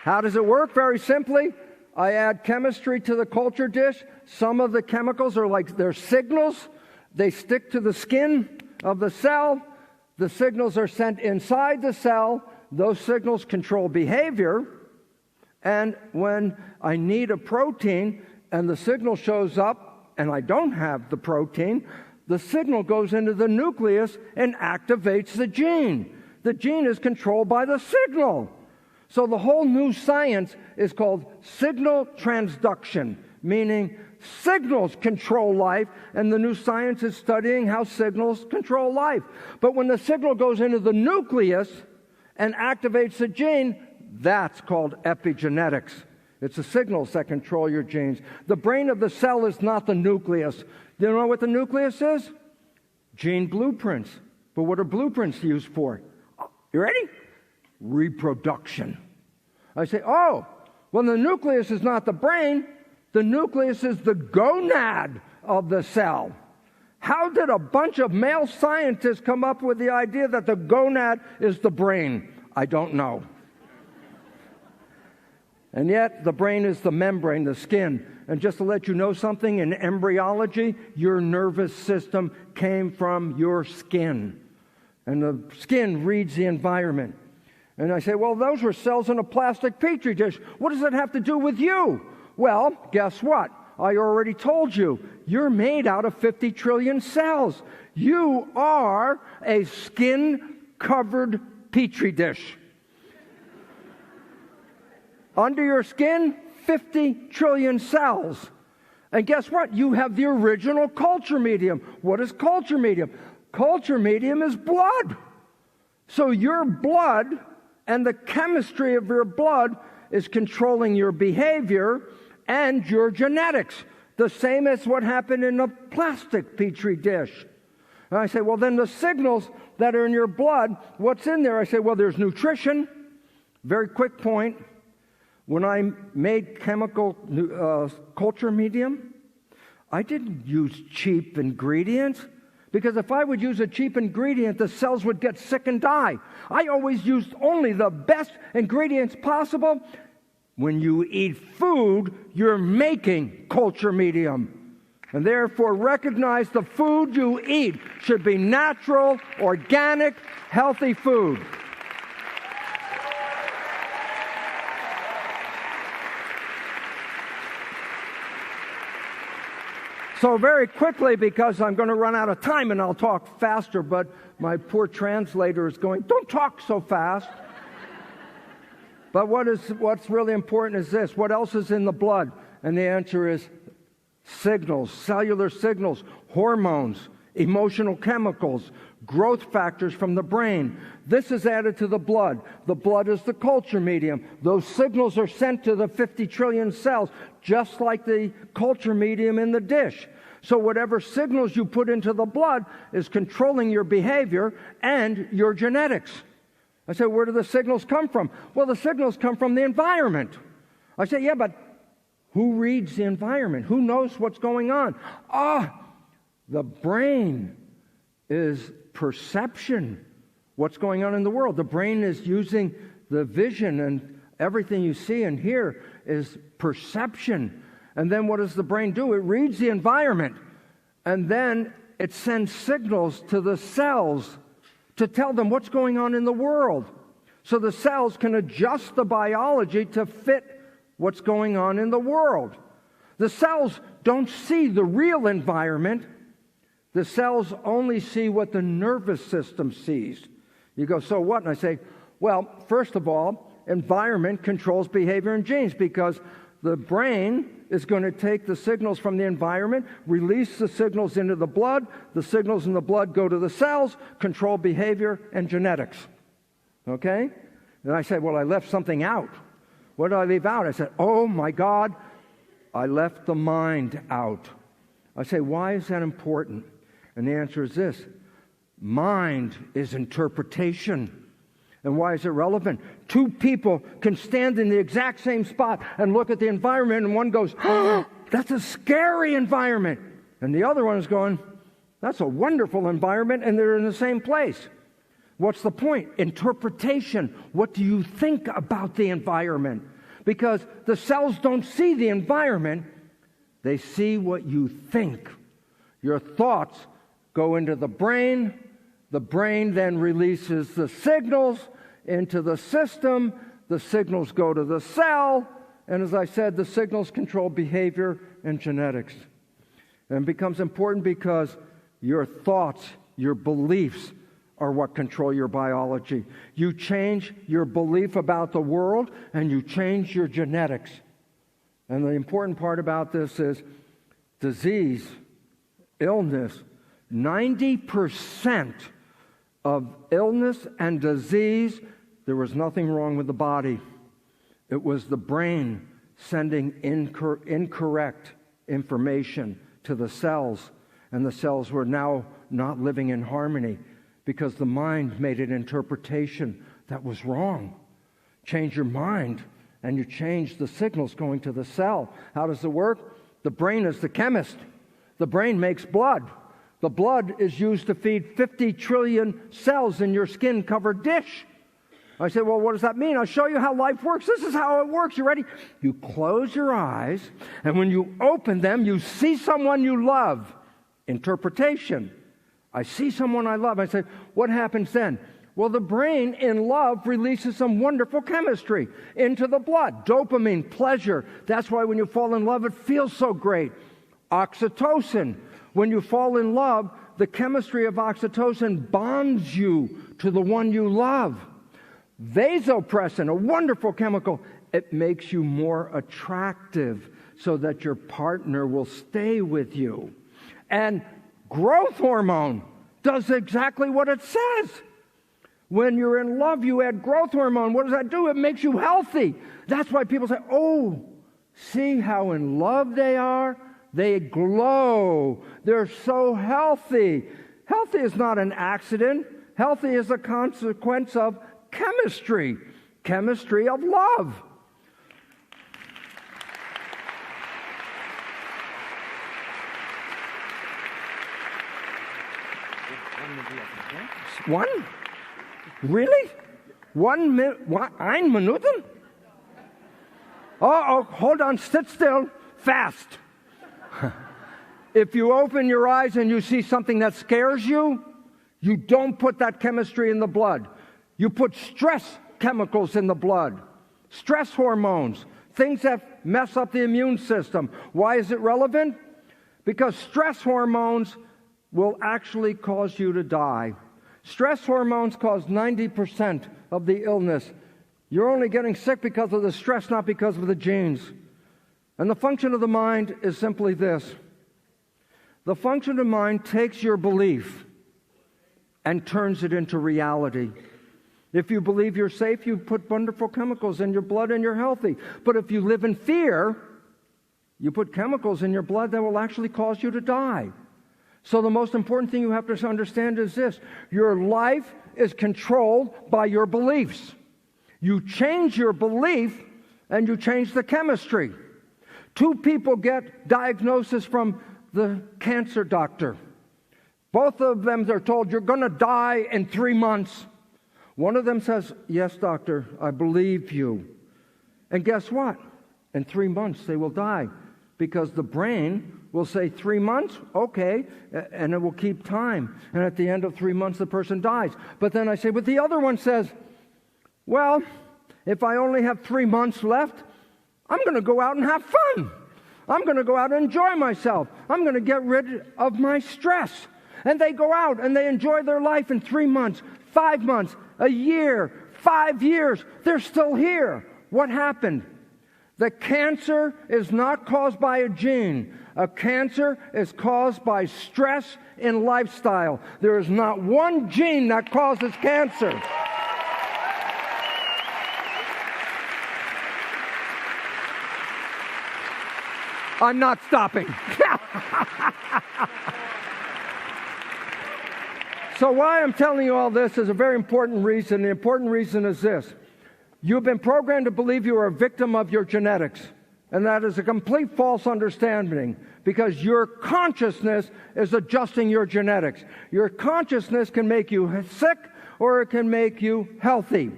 How does it work? Very simply, I add chemistry to the culture dish. Some of the chemicals are like they're signals. They stick to the skin of the cell. The signals are sent inside the cell. Those signals control behavior. And when I need a protein and the signal shows up and I don't have the protein, the signal goes into the nucleus and activates the gene. The gene is controlled by the signal. So the whole new science is called signal transduction, meaning signals control life, and the new science is studying how signals control life. But when the signal goes into the nucleus and activates the gene, that's called epigenetics. It's the signals that control your genes. The brain of the cell is not the nucleus. Do you know what the nucleus is? Gene blueprints. But what are blueprints used for? You ready? Reproduction. I say, oh, well, the nucleus is not the brain. The nucleus is the gonad of the cell. How did a bunch of male scientists come up with the idea that the gonad is the brain? I don't know. And yet, the brain is the membrane, the skin. And just to let you know something, in embryology, your nervous system came from your skin. And the skin reads the environment. And I say, well, those were cells in a plastic petri dish. What does that have to do with you? Well, guess what? I already told you. You're made out of 50 trillion cells. You are a skin-covered petri dish. Under your skin, 50 trillion cells. And guess what? You have the original culture medium. What is culture medium? Culture medium is blood. So your blood and the chemistry of your blood is controlling your behavior and your genetics. The same as what happened in a plastic petri dish. And I say, well, then the signals that are in your blood, what's in there? I say, well, there's nutrition. Very quick point. When I made chemical culture medium, I didn't use cheap ingredients, because if I would use a cheap ingredient, the cells would get sick and die. I always used only the best ingredients possible. When you eat food, you're making culture medium. And therefore, recognize the food you eat should be natural, organic, healthy food. So very quickly, because I'm going to run out of time and I'll talk faster, but my poor translator is going, don't talk so fast. But what's really important is this. What else is in the blood? And the answer is signals, cellular signals, hormones, emotional chemicals, growth factors from the brain. This is added to the blood. The blood is the culture medium. Those signals are sent to the 50 trillion cells, just like the culture medium in the dish. So whatever signals you put into the blood is controlling your behavior and your genetics. I say, where do the signals come from? Well, the signals come from the environment. I say, yeah, but who reads the environment? Who knows what's going on? The brain is perception. What's going on in the world? The brain is using the vision, and everything you see and hear is perception. And then what does the brain do? It reads the environment, and then it sends signals to the cells to tell them what's going on in the world. So the cells can adjust the biology to fit what's going on in the world. The cells don't see the real environment. The cells only see what the nervous system sees. You go, so what? And I say, well, first of all, environment controls behavior and genes, because the brain is going to take the signals from the environment, release the signals into the blood. The signals in the blood go to the cells, control behavior and genetics. Okay? And I said, well, I left something out. What did I leave out? I said, oh my God, I left the mind out. I say, why is that important? And the answer is this: mind is interpretation. And why is it relevant? Two people can stand in the exact same spot and look at the environment, and one goes, oh, that's a scary environment. And the other one is going, that's a wonderful environment, and they're in the same place. What's the point? Interpretation. What do you think about the environment? Because the cells don't see the environment. They see what you think. Your thoughts go into the brain. The brain then releases the signals into the system. The signals go to the cell. And as I said, the signals control behavior and genetics. And it becomes important because your thoughts, your beliefs are what control your biology. You change your belief about the world, and you change your genetics. And the important part about this is disease, illness. 90% of illness and disease, there was nothing wrong with the body. It was the brain sending incorrect information to the cells, and the cells were now not living in harmony because the mind made an interpretation that was wrong. Change your mind, and you change the signals going to the cell. How does it work? The brain is the chemist. The brain makes blood. The blood is used to feed 50 trillion cells in your skin-covered dish. I said, well, what does that mean? I'll show you how life works. This is how it works. You ready? You close your eyes, and when you open them, you see someone you love. Interpretation. I see someone I love. I say, what happens then? Well, the brain in love releases some wonderful chemistry into the blood. Dopamine, pleasure. That's why when you fall in love, it feels so great. Oxytocin. When you fall in love, the chemistry of oxytocin bonds you to the one you love. Vasopressin, a wonderful chemical. It makes you more attractive so that your partner will stay with you. And growth hormone does exactly what it says. When you're in love, you add growth hormone. What does that do? It makes you healthy. That's why people say, oh, see how in love they are? They glow. They're so healthy. Healthy is not an accident. Healthy is a consequence of chemistry. Chemistry of love. One? Really? 1 minute? Ein Minuten? Oh, hold on, sit still, fast. If you open your eyes and you see something that scares you, you don't put that chemistry in the blood. You put stress chemicals in the blood, stress hormones, things that mess up the immune system. Why is it relevant? Because stress hormones will actually cause you to die. Stress hormones cause 90% of the illness. You're only getting sick because of the stress, not because of the genes. And the function of the mind is simply this. The function of the mind takes your belief and turns it into reality. If you believe you're safe, you put wonderful chemicals in your blood and you're healthy. But if you live in fear, you put chemicals in your blood that will actually cause you to die. So the most important thing you have to understand is this. Your life is controlled by your beliefs. You change your belief and you change the chemistry. Two people get diagnosis from the cancer doctor. Both of them are told, you're going to die in 3 months. One of them says, yes, doctor, I believe you. And guess what? In 3 months they will die because the brain will say 3 months, okay, and it will keep time. And at the end of 3 months, the person dies. But then I say, but the other one says, well, if I only have 3 months left, I'm going to go out and have fun. I'm going to go out and enjoy myself. I'm going to get rid of my stress. And they go out and they enjoy their life in 3 months, 5 months, a year, 5 years. They're still here. What happened? The cancer is not caused by a gene. A cancer is caused by stress in lifestyle. There is not one gene that causes cancer. I'm not stopping. So why I'm telling you all this is a very important reason. The important reason is this. You've been programmed to believe you are a victim of your genetics. And that is a complete false understanding, because your consciousness is adjusting your genetics. Your consciousness can make you sick or it can make you healthy.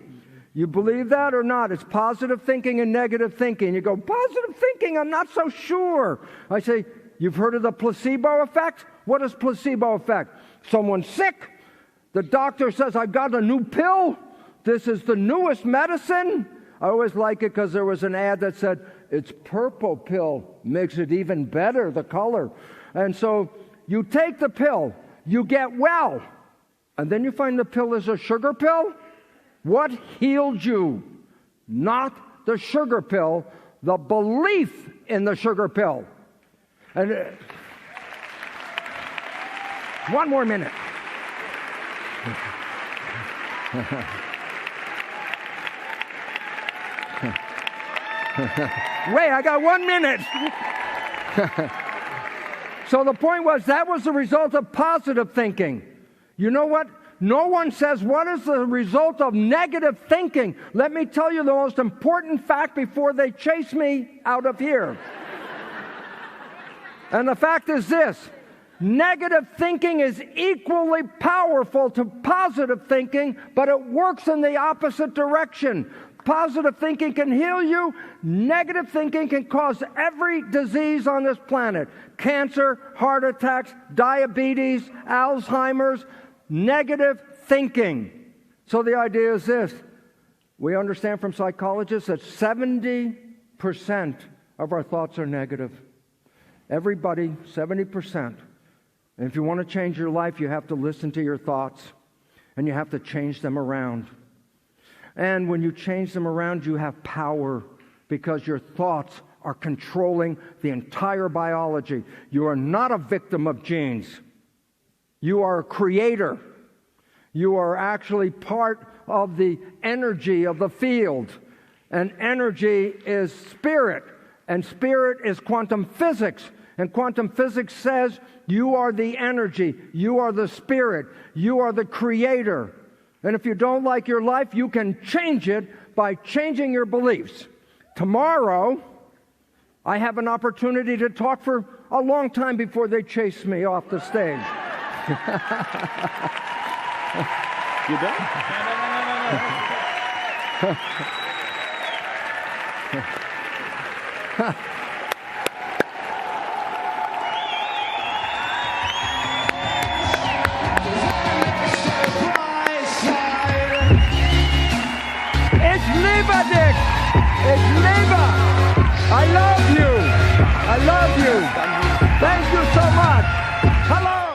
You believe that or not? It's positive thinking and negative thinking. You go, positive thinking, I'm not so sure. I say, you've heard of the placebo effect? What is placebo effect? Someone's sick. The doctor says, I've got a new pill. This is the newest medicine. I always like it because there was an ad that said, it's purple pill. Makes it even better, the color. And so you take the pill. You get well. And then you find the pill is a sugar pill. What healed you? Not the sugar pill, the belief in the sugar pill. And one more minute. Wait, I got 1 minute. So the point was, that was the result of positive thinking. You know what? No one says, what is the result of negative thinking? Let me tell you the most important fact before they chase me out of here. And the fact is this. Negative thinking is equally powerful to positive thinking, but it works in the opposite direction. Positive thinking can heal you. Negative thinking can cause every disease on this planet. Cancer, heart attacks, diabetes, Alzheimer's. Negative thinking. So the idea is this. We understand from psychologists that 70% of our thoughts are negative. Everybody, 70%. And if you want to change your life, you have to listen to your thoughts. And you have to change them around. And when you change them around, you have power, because your thoughts are controlling the entire biology. You are not a victim of genes. You are a creator. You are actually part of the energy of the field. And energy is spirit. And spirit is quantum physics. And quantum physics says you are the energy. You are the spirit. You are the creator. And if you don't like your life, you can change it by changing your beliefs. Tomorrow, I have an opportunity to talk for a long time before they chase me off the stage. You done? It's Liebe, Dick. It's Liebe. I love you. I love you. Thank you so much. Hello.